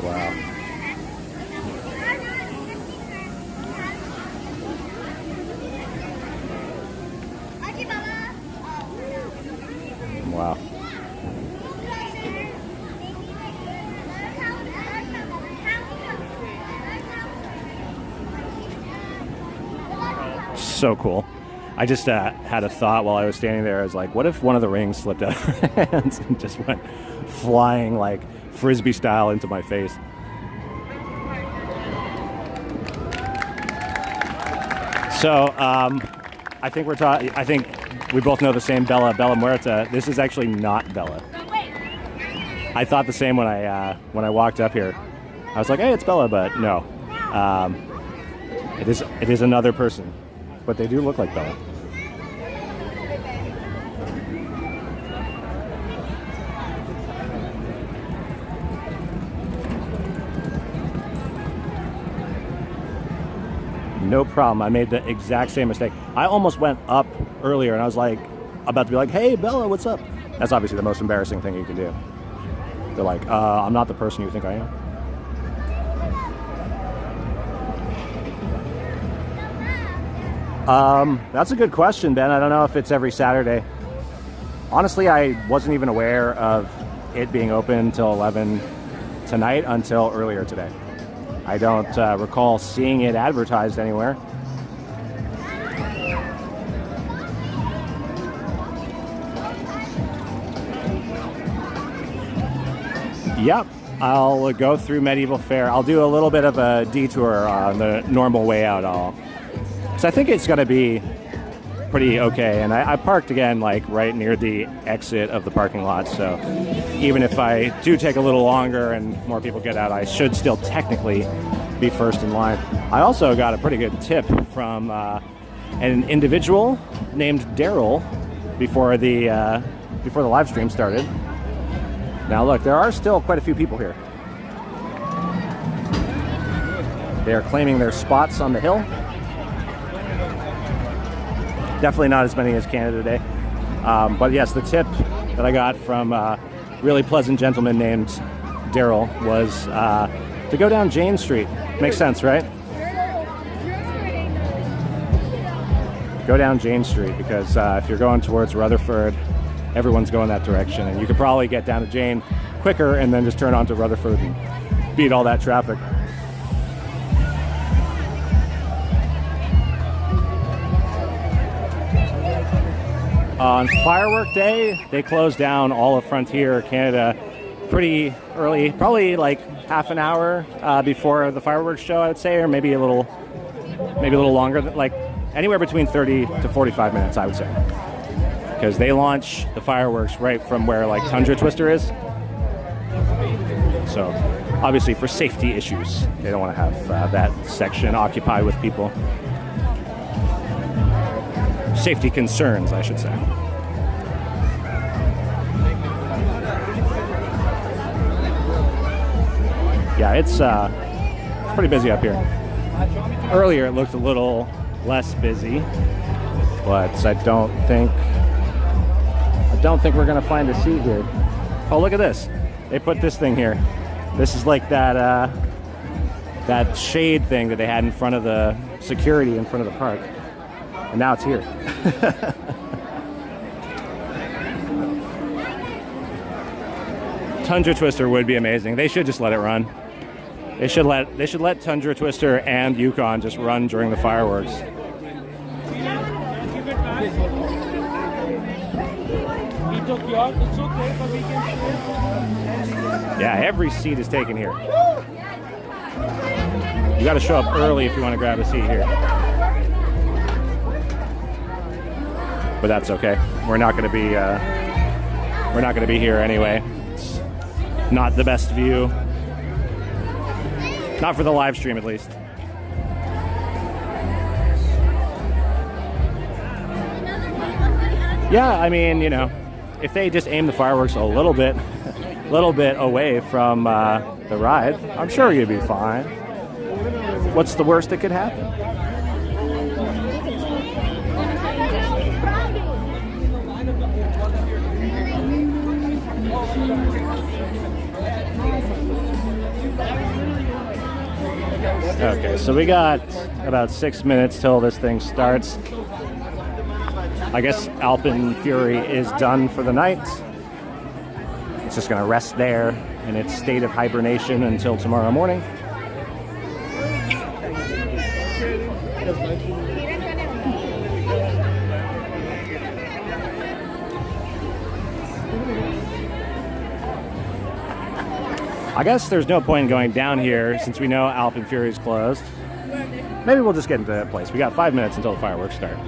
Wow. Wow. So cool. I just had a thought while I was standing there. I was like, what if one of the rings slipped out of her hands and just went flying like frisbee style into my face? So I think I think we both know the same Bella Muerta. This is actually not Bella. I thought the same when I walked up here. I was like, hey, it's Bella, but no. It is another person. But they do look like Bella. No problem. I made the exact same mistake. I almost went up earlier, and I was like, about to be like, hey, Bella, what's up? That's obviously the most embarrassing thing you can do. They're like, I'm not the person you think I am. That's a good question, Ben. I don't know if it's every Saturday. Honestly, I wasn't even aware of it being open till 11 tonight until earlier today. I don't recall seeing it advertised anywhere. Yep, I'll go through Medieval Fair. I'll do a little bit of a detour on the normal way out. So I think it's going to be pretty okay. And I parked again, like right near the exit of the parking lot. So even if I do take a little longer and more people get out, I should still technically be first in line. I also got a pretty good tip from an individual named Daryl before the live stream started. Now look, there are still quite a few people here. They are claiming their spots on the hill. Definitely not as many as Canada Day. But yes, the tip that I got from a really pleasant gentleman named Daryl was to go down Jane Street. Makes sense, right? Go down Jane Street, because if you're going towards Rutherford, everyone's going that direction, and you could probably get down to Jane quicker and then just turn onto Rutherford and beat all that traffic. On firework day, they closed down all of Frontier, Canada, pretty early, probably like half an hour before the fireworks show, I would say, or maybe a little longer, like anywhere between 30 to 45 minutes, I would say. Because they launch the fireworks right from where like Tundra Twister is. So obviously for safety issues, they don't want to have that section occupied with people. Safety concerns, I should say. Yeah, it's pretty busy up here. Earlier it looked a little less busy, but I don't think we're gonna find a seat here. Oh, look at this! They put this thing here. This is like that shade thing that they had in front of the security in front of the park, and now it's here. Tundra Twister would be amazing. They should just let it run. They should let Tundra Twister and Yukon just run during the fireworks. Yeah, every seat is taken here. You got to show up early if you want to grab a seat here. But that's okay. We're not going to be here anyway. It's not the best view. Not for the live stream, at least. Yeah, I mean, you know, if they just aim the fireworks a little bit away from the ride, I'm sure you'd be fine. What's the worst that could happen? Okay, so we got about 6 minutes till this thing starts. I guess Alpine Fury is done for the night. It's just going to rest there in its state of hibernation until tomorrow morning. I guess there's no point in going down here since we know Alpine Fury is closed. Maybe we'll just get into that place. We got 5 minutes until the fireworks start.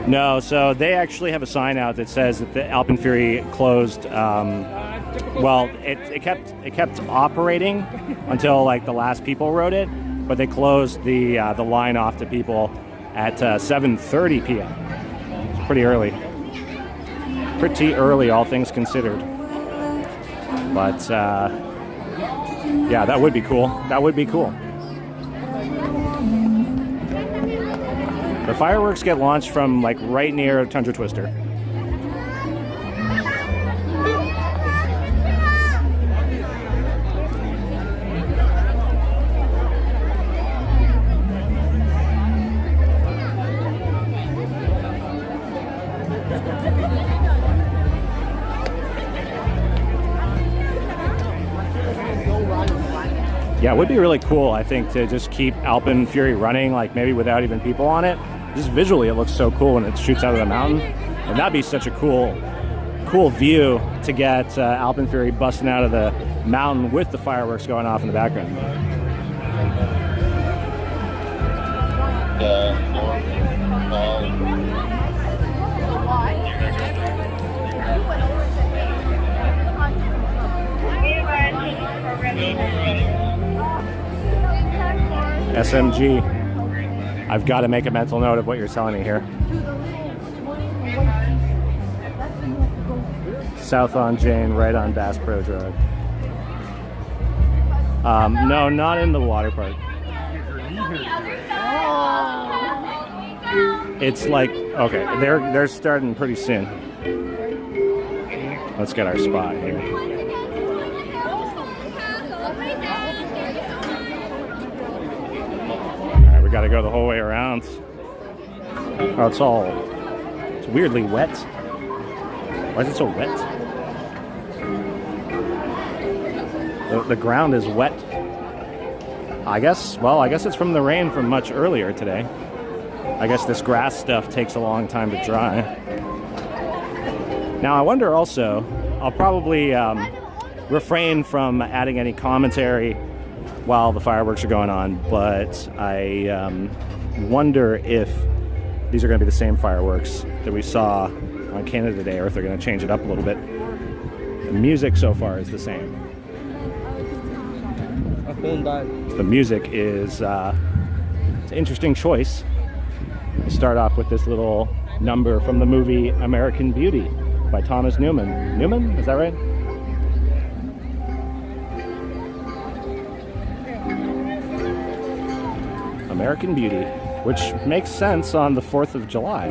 No, so they actually have a sign out that says that the Alpine Fury closed. Well, it kept operating until like the last people rode it, but they closed the line off to people at 7:30 p.m. It's pretty early. Pretty early, all things considered. But Yeah, that would be cool. That would be cool. The fireworks get launched from like right near Tundra Twister. Yeah, it would be really cool, I think, to just keep Alpine Fury running, like maybe without even people on it. Just visually, it looks so cool when it shoots out of the mountain. And that'd be such a cool view to get Alpine Fury busting out of the mountain with the fireworks going off in the background. SMG. I've got to make a mental note of what you're telling me here. South on Jane, right on Bass Pro Drive. No, not in the water park. It's like, okay, they're starting pretty soon. Let's get our spot here. Got to go the whole way around. Oh, it's weirdly wet. Why is it so wet? The ground is wet. I guess it's from the rain from much earlier today. I guess this grass stuff takes a long time to dry. Now I wonder also, I'll probably refrain from adding any commentary while the fireworks are going on, but I wonder if these are going to be the same fireworks that we saw on Canada Day, or if they're going to change it up a little bit. The music so far is the same. The music is it's an interesting choice. We start off with this little number from the movie American Beauty by Thomas Newman. Newman? Is that right? American Beauty, which makes sense on the 4th of July.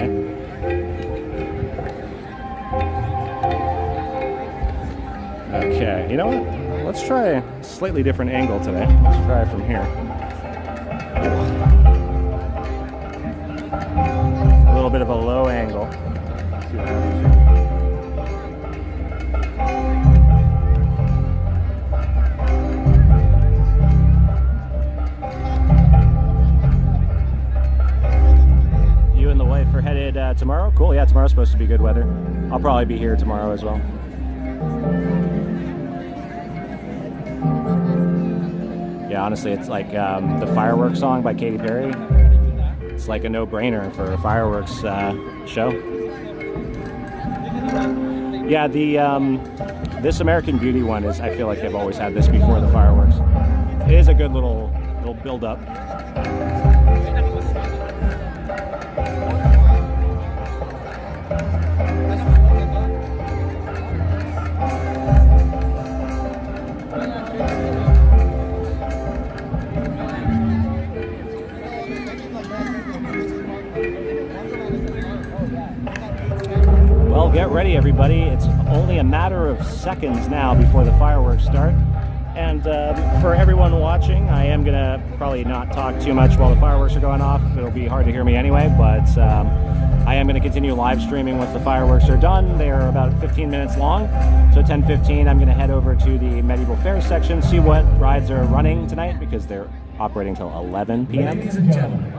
Okay, you know what? Let's try a slightly different angle today. Let's try it from here. A little bit of a low angle. Headed tomorrow? Cool, yeah, tomorrow's supposed to be good weather. I'll probably be here tomorrow as well. Yeah, honestly, it's like the fireworks song by Katy Perry. It's like a no-brainer for a fireworks show. Yeah, the this American Beauty one is, I feel like they've always had this before the fireworks. It is a good little build-up. Get ready, everybody. It's only a matter of seconds now before the fireworks start. And for everyone watching, I am going to probably not talk too much while the fireworks are going off. It'll be hard to hear me anyway, but I am going to continue live streaming once the fireworks are done. They are about 15 minutes long. So 10:15, I'm going to head over to the Medieval Fair section, see what rides are running tonight, because they're operating till 11 p.m. Ladies and gentlemen,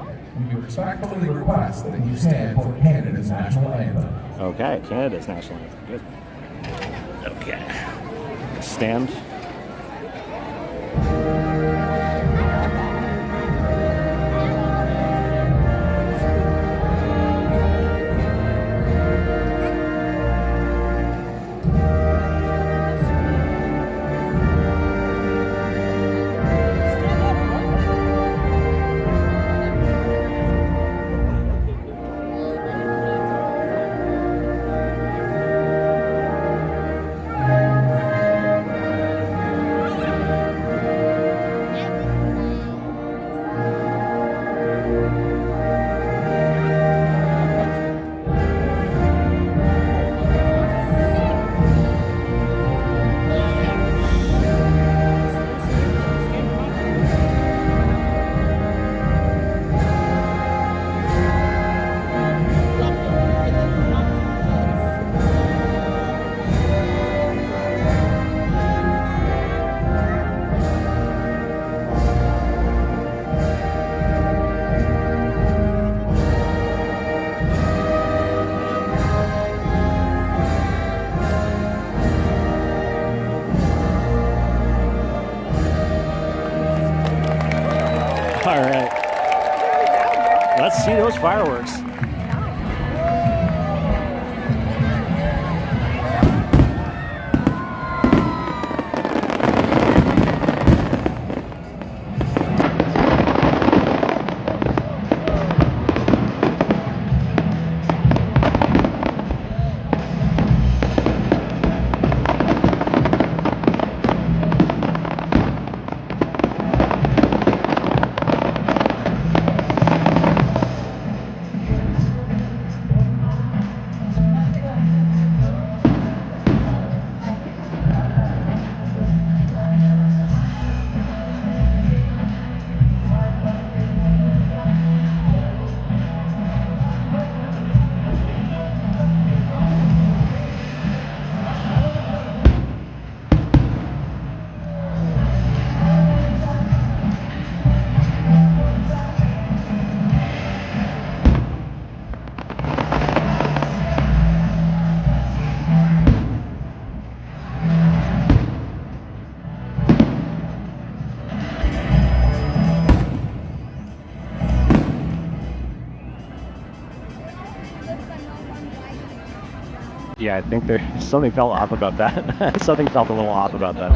we respectfully request that you stand for Canada's national anthem. Okay, Canada's national anthem. Good. Okay. Stand. Let's see those fireworks. Yeah, I think there something felt off about that. Something felt a little off about that.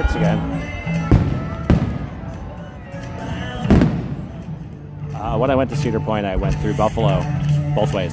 carts again. When I went to Cedar Point, I went through Buffalo both ways.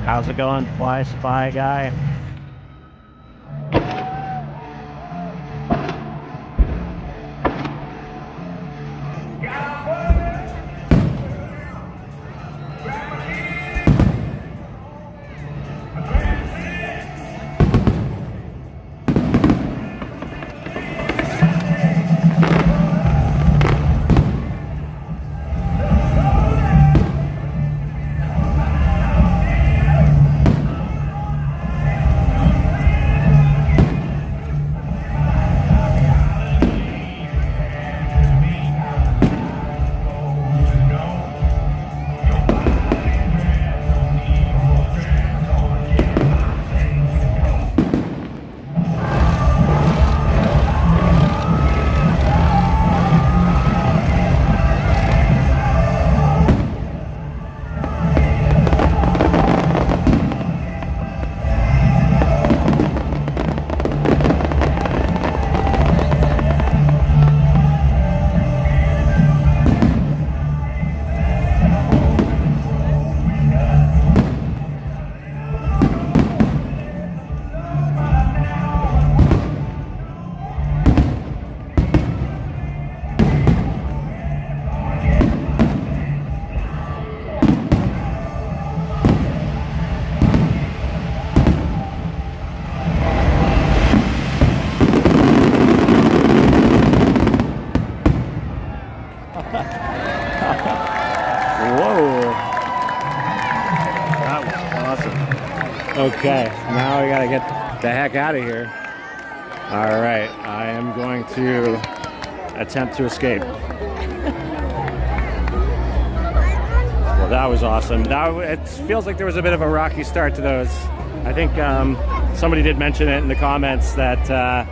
How's it going, Fly Spy guy? Okay, now we gotta get the heck out of here. All right, I am going to attempt to escape. Well, that was awesome. It feels like there was a bit of a rocky start to those. I think somebody did mention it in the comments that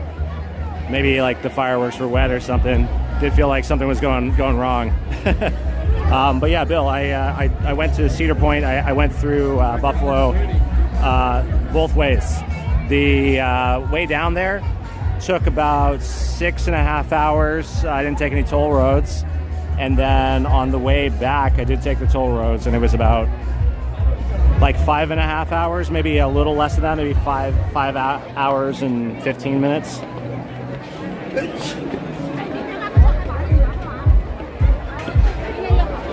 maybe like the fireworks were wet or something. Did feel like something was going wrong. But yeah, Bill, I went to Cedar Point. I went through Buffalo both ways. The way down there took about 6.5 hours. I didn't take any toll roads. And then on the way back, I did take the toll roads, and it was about like 5.5 hours, maybe a little less than that, maybe five hours and 15 minutes.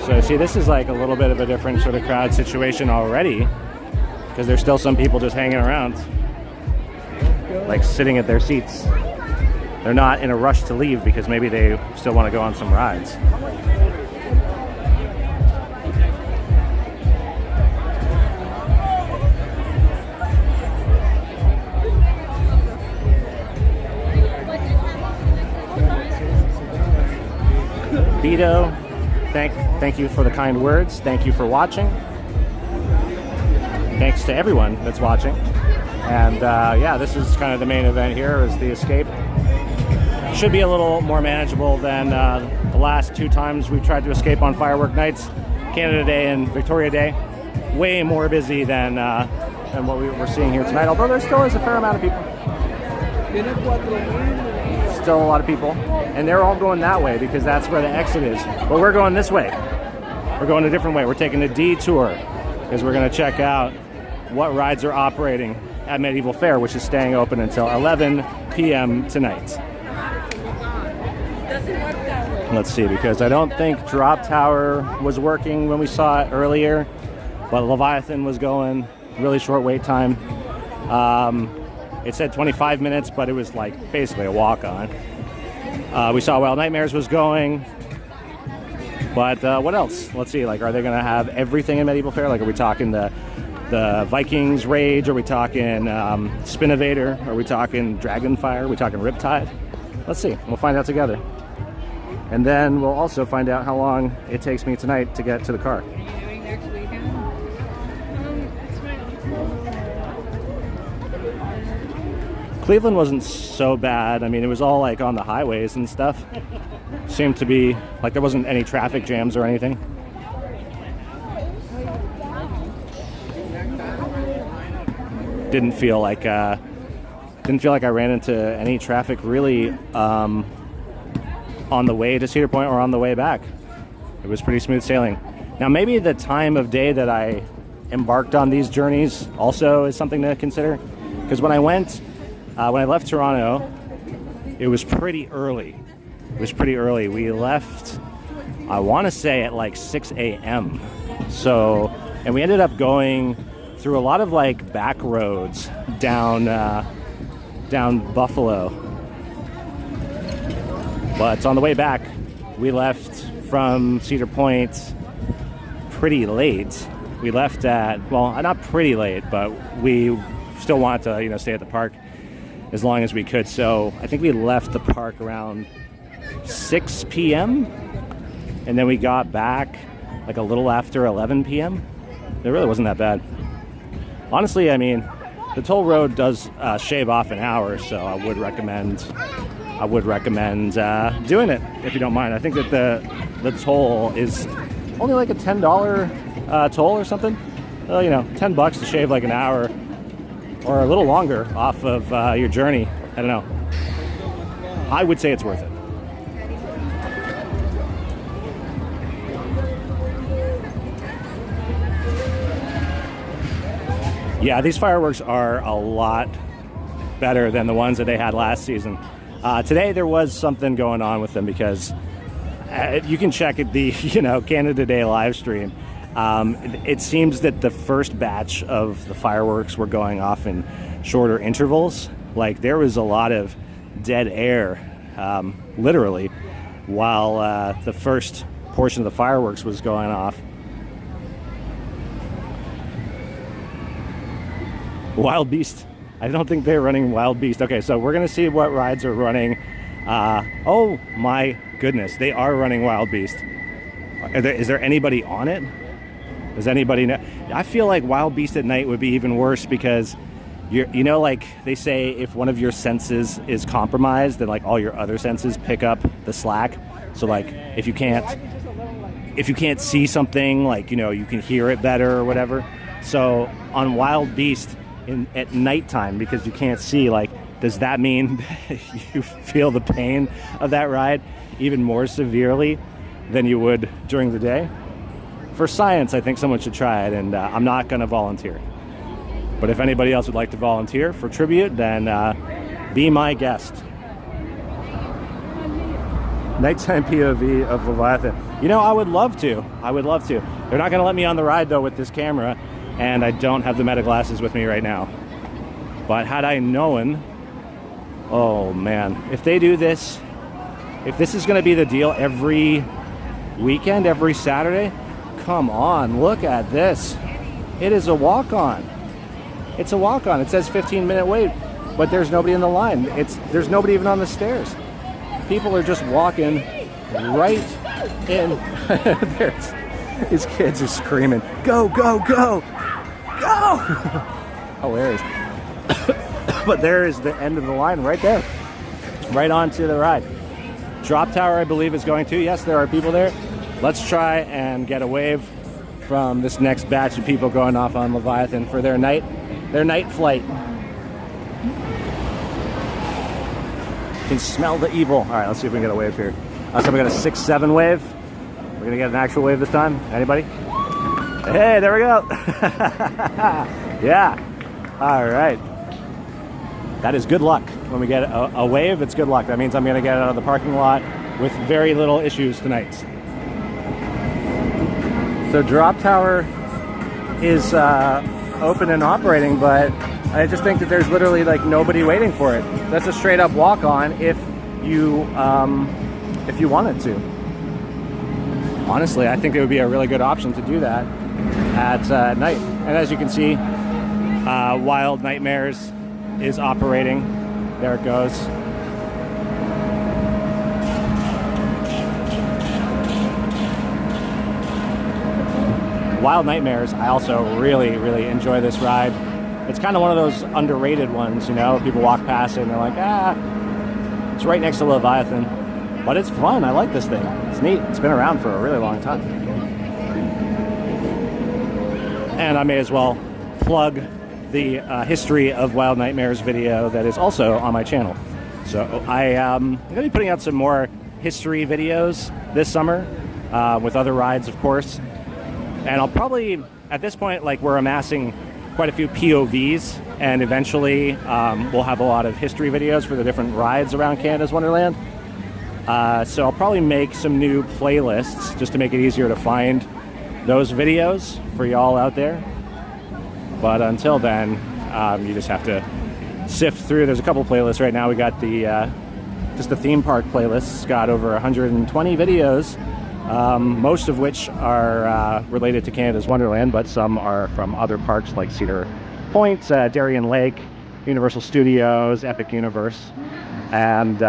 So see, this is like a little bit of a different sort of crowd situation already, because there's still some people just hanging around, like sitting at their seats. They're not in a rush to leave because maybe they still want to go on some rides. Vito, thank you for the kind words. Thank you for watching. Thanks to everyone that's watching. And yeah, this is kind of the main event here, is the escape. Should be a little more manageable than the last two times we've tried to escape on firework nights. Canada Day and Victoria Day. Way more busy than what we're seeing here tonight, although there still is a fair amount of people. Still a lot of people. And they're all going that way because that's where the exit is. But we're going this way. We're going a different way. We're taking a detour because we're going to check out what rides are operating at Medieval Fair, which is staying open until 11 p.m. tonight. Let's see, because I don't think Drop Tower was working when we saw it earlier, but Leviathan was going. Really short wait time. It said 25 minutes, but it was like basically a walk-on. We saw Wild Nightmares was going, but what else? Let's see, like, are they going to have everything in Medieval Fair? Like, are we talking the Vikings Rage? Are we talking Spinnovator? Are we talking Dragonfire? Are we talking Riptide? Let's see. We'll find out together. And then we'll also find out how long it takes me tonight to get to the car. Cleveland wasn't so bad. I mean, it was all like on the highways and stuff. Seemed to be like there wasn't any traffic jams or anything. Didn't feel like I ran into any traffic really on the way to Cedar Point or on the way back. It was pretty smooth sailing. Now, maybe the time of day that I embarked on these journeys also is something to consider, because when I left Toronto, it was pretty early. We left, I want to say, at like 6 a.m. So, and we ended up going through a lot of like back roads down Buffalo. But on the way back, we left from Cedar Point pretty late. We left at, well, not pretty late, but we still wanted to, stay at the park as long as we could. So I think we left the park around 6 p.m. and then we got back like a little after 11 p.m. It really wasn't that bad. Honestly, I mean, the toll road does shave off an hour, so I would recommend doing it if you don't mind. I think that the toll is only like a $10 toll or something. Well, $10 to shave like an hour or a little longer off of your journey. I don't know. I would say it's worth it. Yeah, these fireworks are a lot better than the ones that they had last season. Today there was something going on with them because you can check at the Canada Day live stream. It seems that the first batch of the fireworks were going off in shorter intervals. Like there was a lot of dead air, literally, while the first portion of the fireworks was going off. Wild Beast. I don't think they're running Wild Beast. Okay, so we're going to see what rides are running Oh my goodness, they are running Wild Beast. Is there anybody on it? Does anybody know? I feel like Wild Beast at night would be even worse because you know, like they say, if one of your senses is compromised, then like all your other senses pick up the slack. So like if you can't see something, like, you know, you can hear it better or whatever. So on Wild Beast at nighttime, because you can't see, like, does that mean that you feel the pain of that ride even more severely than you would during the day? For science, I think someone should try it, and I'm not going to volunteer. But if anybody else would like to volunteer for tribute, then be my guest. Nighttime POV of Leviathan. You know, I would love to. They're not going to let me on the ride, though, with this camera, and I don't have the meta glasses with me right now. But had I known, oh man, if they do this, if this is going to be the deal every weekend, every Saturday, come on, look at this. It is a walk-on. It's a walk-on. It says 15-minute wait, but there's nobody in the line. There's nobody even on the stairs. People are just walking right in. His kids are screaming, "Go, go, go, go!" Hilarious. But there is the end of the line right there, right onto the ride. Drop tower, I believe, is going to. Yes, there are people there. Let's try and get a wave from this next batch of people going off on Leviathan for their night flight. Can smell the evil. All right, let's see if we can get a wave here. So we got a 6-7 wave. We're gonna get an actual wave this time. Anybody? Hey, there we go. Yeah. All right. That is good luck. When we get a wave, it's good luck. That means I'm gonna get out of the parking lot with very little issues tonight. So drop tower is open and operating, but I just think that there's literally like nobody waiting for it. That's a straight up walk on if you wanted to. Honestly, I think it would be a really good option to do that at night. And as you can see, Wild Nightmares is operating. There it goes. Wild Nightmares, I also really, really enjoy this ride. It's kind of one of those underrated ones, you know? People walk past it and they're like, it's right next to Leviathan. But it's fun. I like this thing. It's neat. It's been around for a really long time. And I may as well plug the History of Wild Nightmares video that is also on my channel. So I'm going to be putting out some more history videos this summer with other rides, of course. And I'll probably, at this point, like, we're amassing quite a few POVs, and eventually we'll have a lot of history videos for the different rides around Canada's Wonderland. So I'll probably make some new playlists just to make it easier to find those videos for y'all out there. But until then, you just have to sift through. There's a couple playlists right now. We got the just the theme park playlist. It's got over 120 videos. Most of which are related to Canada's Wonderland, but some are from other parks like Cedar Point, Darien Lake, Universal Studios, Epic Universe, and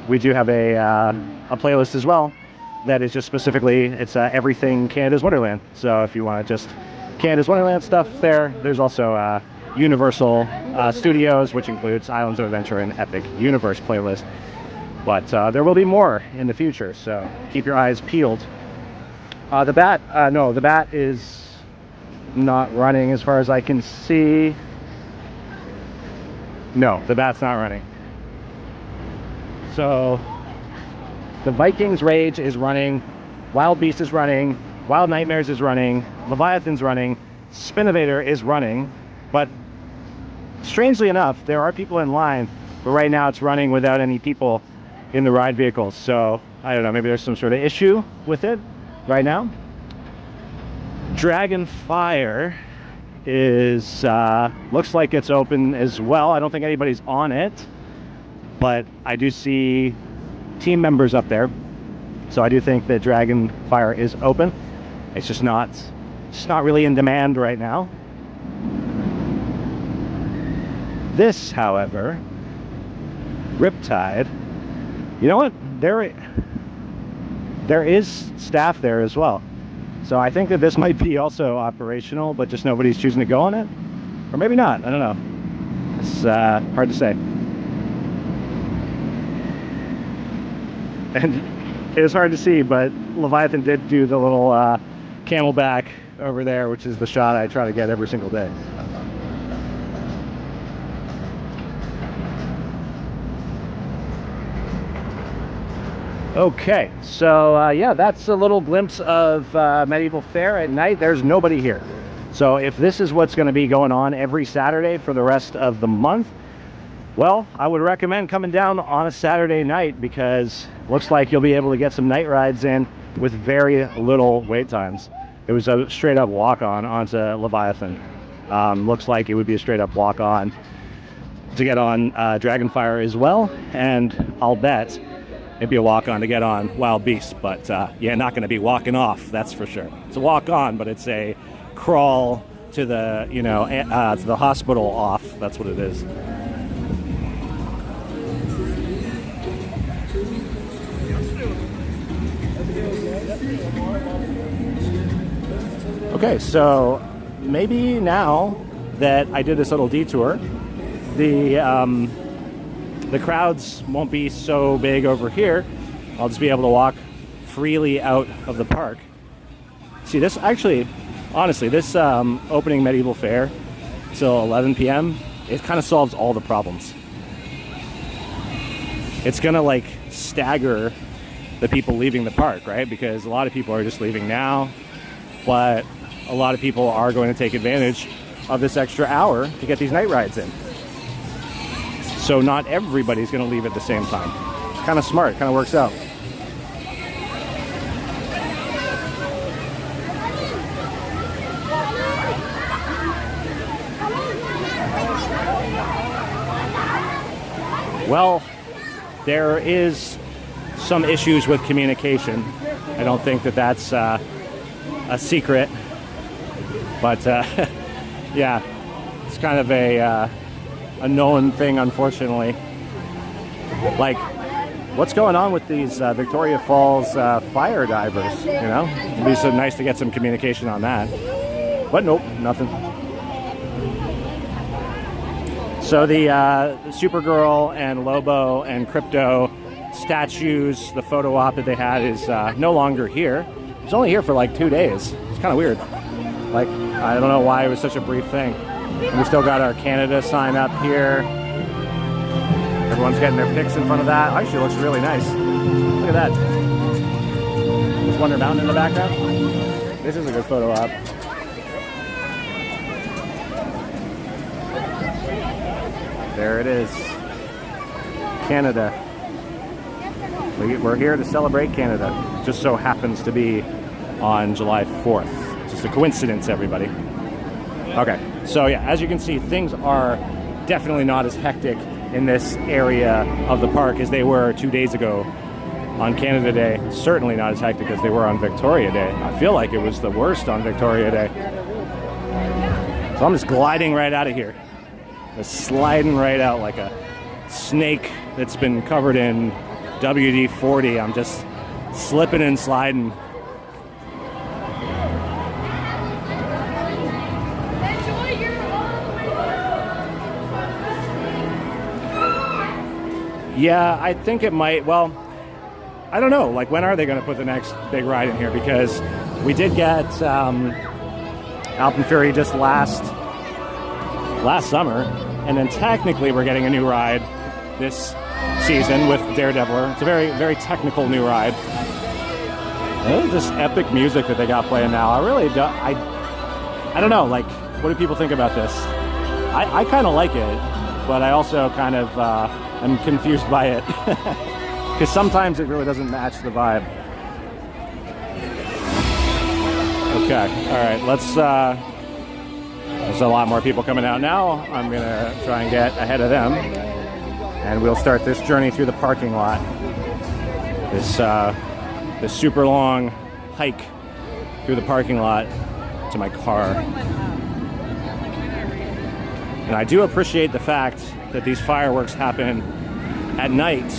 we do have a playlist as well that is just specifically, it's everything Canada's Wonderland. So if you want just Canada's Wonderland stuff there's also Universal Studios, which includes Islands of Adventure and Epic Universe playlist. But there will be more in the future, so keep your eyes peeled. The bat is not running as far as I can see. No, the bat's not running. So the Vikings Rage is running, Wild Beast is running, Wild Nightmares is running, Leviathan's running, Spinnovator is running, but strangely enough, there are people in line, but right now it's running without any people in the ride vehicles. So I don't know, maybe there's some sort of issue with it right now. Dragonfire is looks like it's open as well. I don't think anybody's on it, but I do see team members up there, so I do think that Dragonfire is open. It's just not really in demand right now. This, however, Riptide, You know what? There is staff there as well. So I think that this might be also operational, but just nobody's choosing to go on it. Or maybe not. I don't know. It's hard to say. And it is hard to see, but Leviathan did do the little camelback over there, which is the shot I try to get every single day. Okay, so yeah, that's a little glimpse of Medieval Fair at night. There's nobody here. So if this is what's going to be going on every Saturday for the rest of the month, well, I would recommend coming down on a Saturday night, because it looks like you'll be able to get some night rides in with very little wait times. It was a straight up walk on onto Leviathan. Looks like it would be a straight up walk on to get on Dragonfire as well, and I'll bet it'd be a walk on to get on Wild Beast, but yeah, not going to be walking off, that's for sure. It's a walk on, but it's a crawl to the, you know, to the hospital off. That's what it is. Okay, so maybe now that I did this little detour, the crowds won't be so big over here. I'll just be able to walk freely out of the park. See, this actually, honestly, this opening Medieval Fair till 11 p.m., it kind of solves all the problems. It's gonna like stagger the people leaving the park, right? Because a lot of people are just leaving now, but a lot of people are going to take advantage of this extra hour to get these night rides in. So not everybody's going to leave at the same time. It's kind of smart, kind of works out. Well, there is some issues with communication. I don't think that that's a secret, but yeah, it's kind of a known thing, unfortunately. Like, what's going on with these Victoria Falls fire divers, you know? It'd be so nice to get some communication on that. But nope, nothing. So the Supergirl and Lobo and Crypto statues, the photo op that they had is no longer here. It was only here for like 2 days. It's kind of weird. Like, I don't know why it was such a brief thing. And we still got our Canada sign up here. Everyone's getting their pics in front of that. Actually, it looks really nice. Look at that. There's Wonder Mountain in the background. This is a good photo op. There it is. Canada. We're here to celebrate Canada. Just so happens to be on July 4th. Just a coincidence, everybody. Okay, so yeah, as you can see, things are definitely not as hectic in this area of the park as they were 2 days ago on Canada Day. Certainly not as hectic as they were on Victoria Day. I feel like it was the worst on Victoria Day. So I'm just gliding right out of here. Just sliding right out like a snake that's been covered in WD-40. I'm just slipping and sliding. Yeah, I think it might. Well, I don't know. Like, when are they going to put the next big ride in here? Because we did get Alpen Fury just last summer, and then technically we're getting a new ride this season with Daredeviler. It's a very, very technical new ride. Just epic music that they got playing now. I really don't. I don't know. Like, what do people think about this? I kind of like it, but I also kind of I'm confused by it, because sometimes it really doesn't match the vibe. Okay, all right, let's, there's a lot more people coming out now. I'm gonna try and get ahead of them, and we'll start this journey through the parking lot. This super long hike through the parking lot to my car. And I do appreciate the fact that these fireworks happen at night,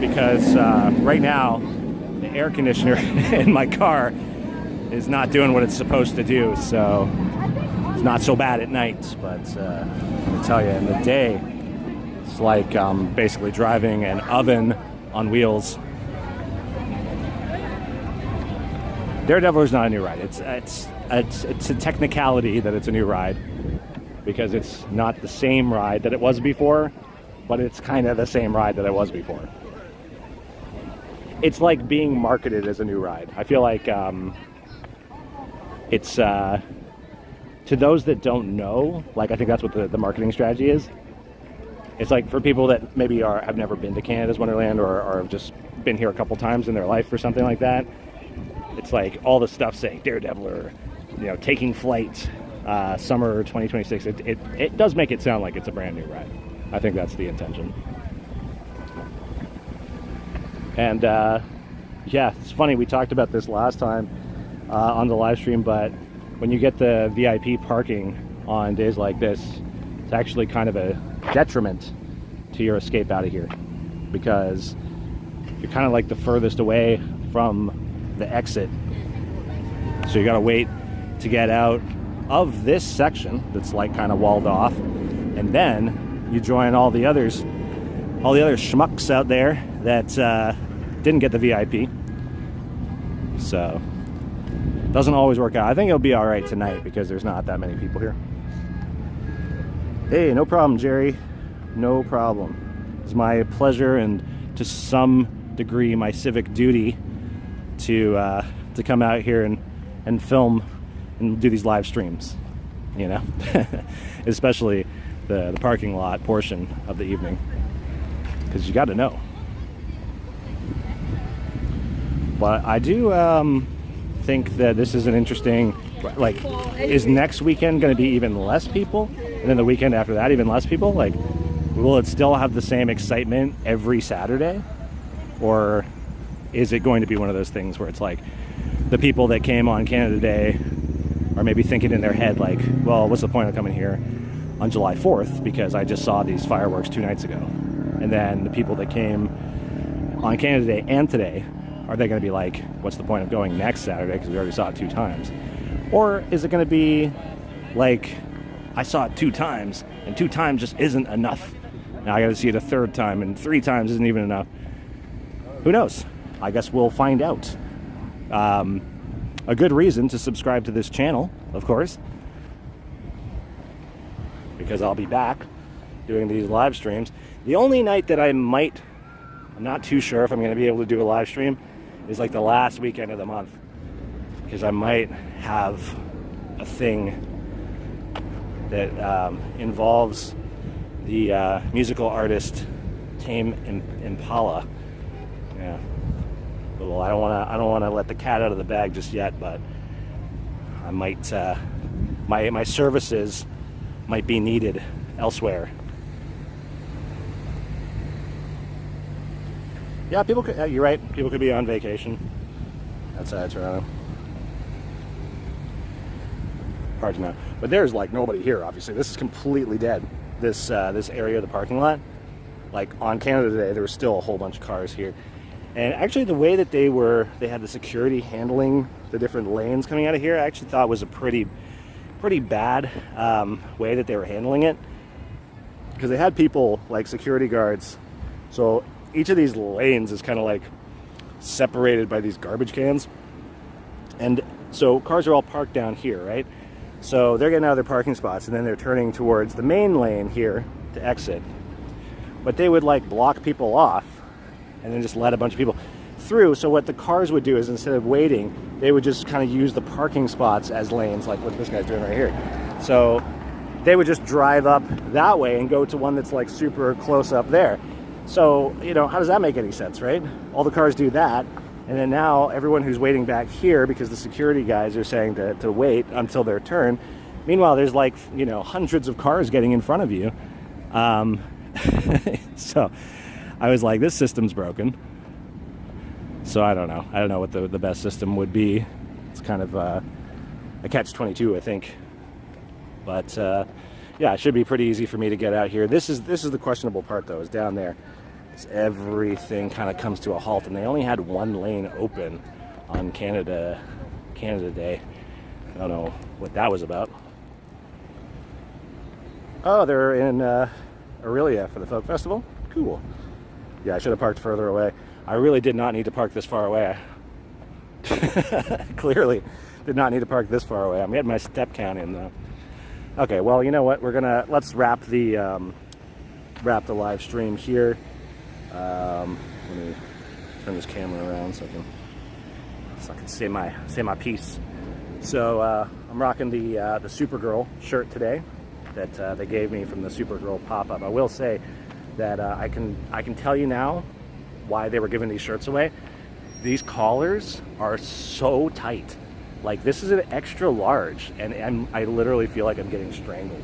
because right now the air conditioner in my car is not doing what it's supposed to do, so it's not so bad at night, but let me tell you, in the day it's like basically driving an oven on wheels. Daredevil is not a new ride. It's a technicality that it's a new ride because it's not the same ride that it was before, but it's kind of the same ride that it was before. It's like being marketed as a new ride. I feel like it's to those that don't know, like I think that's what the marketing strategy is. It's like for people that maybe have never been to Canada's Wonderland or have just been here a couple times in their life or something like that. It's like all the stuff saying Daredevil or, taking flight, summer 2026. It does make it sound like it's a brand new ride. I think that's the intention. And yeah, it's funny. We talked about this last time on the live stream, but when you get the VIP parking on days like this, it's actually kind of a detriment to your escape out of here because you're kind of like the furthest away from the exit, so you gotta wait to get out of this section that's like kind of walled off, and then you join all the other schmucks out there that didn't get the VIP. So it doesn't always work out. I think it'll be all right tonight because there's not that many people here. Hey, no problem, Jerry, no problem. It's my pleasure and to some degree my civic duty to come out here and film and do these live streams, especially the parking lot portion of the evening, because you got to know. But I do think that this is an interesting, like, is next weekend going to be even less people, and then the weekend after that even less people? Like, will it still have the same excitement every Saturday, or is it going to be one of those things where it's like the people that came on Canada Day are maybe thinking in their head like, well, what's the point of coming here on July 4th because I just saw these fireworks 2 nights ago? And then the people that came on Canada Day and today, are they going to be like, what's the point of going next Saturday because we already saw it 2 times? Or is it going to be like, I saw it 2 times and 2 times just isn't enough? Now I got to see it a 3rd time and 3 times isn't even enough. Who knows? I guess we'll find out. A good reason to subscribe to this channel, of course, because I'll be back doing these live streams. The only night that I'm not too sure if I'm going to be able to do a live stream is like the last weekend of the month, because I might have a thing that involves the musical artist Tame Impala. Yeah. Well, I don't want to let the cat out of the bag just yet, but I might my services might be needed elsewhere. Yeah, people could. You're right. People could be on vacation outside Toronto. Hard to know, but there's like nobody here. Obviously, this is completely dead. This area of the parking lot, like on Canada Day, there was still a whole bunch of cars here. And actually the way that they had the security handling the different lanes coming out of here, I actually thought was a pretty bad way that they were handling it. Because they had people, like security guards. So each of these lanes is kind of like separated by these garbage cans. And so cars are all parked down here, right? So they're getting out of their parking spots and then they're turning towards the main lane here to exit. But they would like block people off and then just let a bunch of people through. So what the cars would do is instead of waiting, they would just kind of use the parking spots as lanes, like what this guy's doing right here. So they would just drive up that way and go to one that's like super close up there. So, how does that make any sense, right? All the cars do that, and then now everyone who's waiting back here because the security guys are saying to wait until their turn. Meanwhile, there's like, hundreds of cars getting in front of you. So I was like, this system's broken. So I don't know. I don't know what the best system would be. It's kind of a catch-22, I think. But yeah, it should be pretty easy for me to get out here. This is the questionable part, though, is down there. as everything kind of comes to a halt, and they only had one lane open on Canada Day. I don't know what that was about. Oh, they're in Aurelia for the Folk Festival. Cool. Yeah, I should have parked further away. I really did not need to park this far away. Clearly did not need to park this far away. I'm getting my step count in though. Okay, well, you know what? Let's wrap the live stream here. Let me turn this camera around so I can say my piece. So I'm rocking the Supergirl shirt today that they gave me from the Supergirl pop-up. I will say that I can tell you now why they were giving these shirts away. These collars are so tight. Like, this is an extra large, and I literally feel like I'm getting strangled.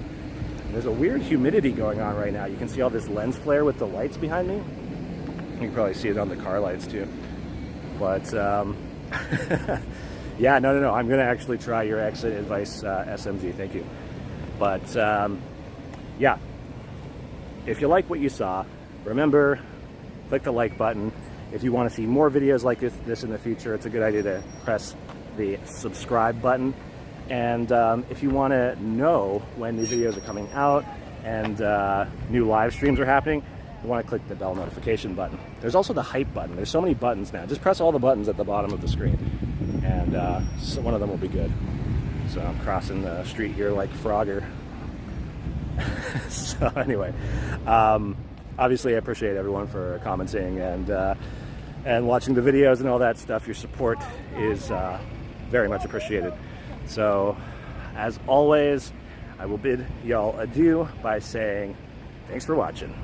There's a weird humidity going on right now. You can see all this lens flare with the lights behind me. You can probably see it on the car lights too. But yeah, no. I'm gonna actually try your exit advice, SMG. Thank you. But yeah, if you like what you saw, remember, click the like button. If you want to see more videos like this in the future, it's a good idea to press the subscribe button. And if you want to know when new videos are coming out and new live streams are happening, you want to click the bell notification button. There's also the hype button. There's so many buttons now. Just press all the buttons at the bottom of the screen, and so one of them will be good. So I'm crossing the street here like Frogger. So anyway, obviously I appreciate everyone for commenting and watching the videos and all that stuff. Your support is very much appreciated. So as always, I will bid y'all adieu by saying thanks for watching.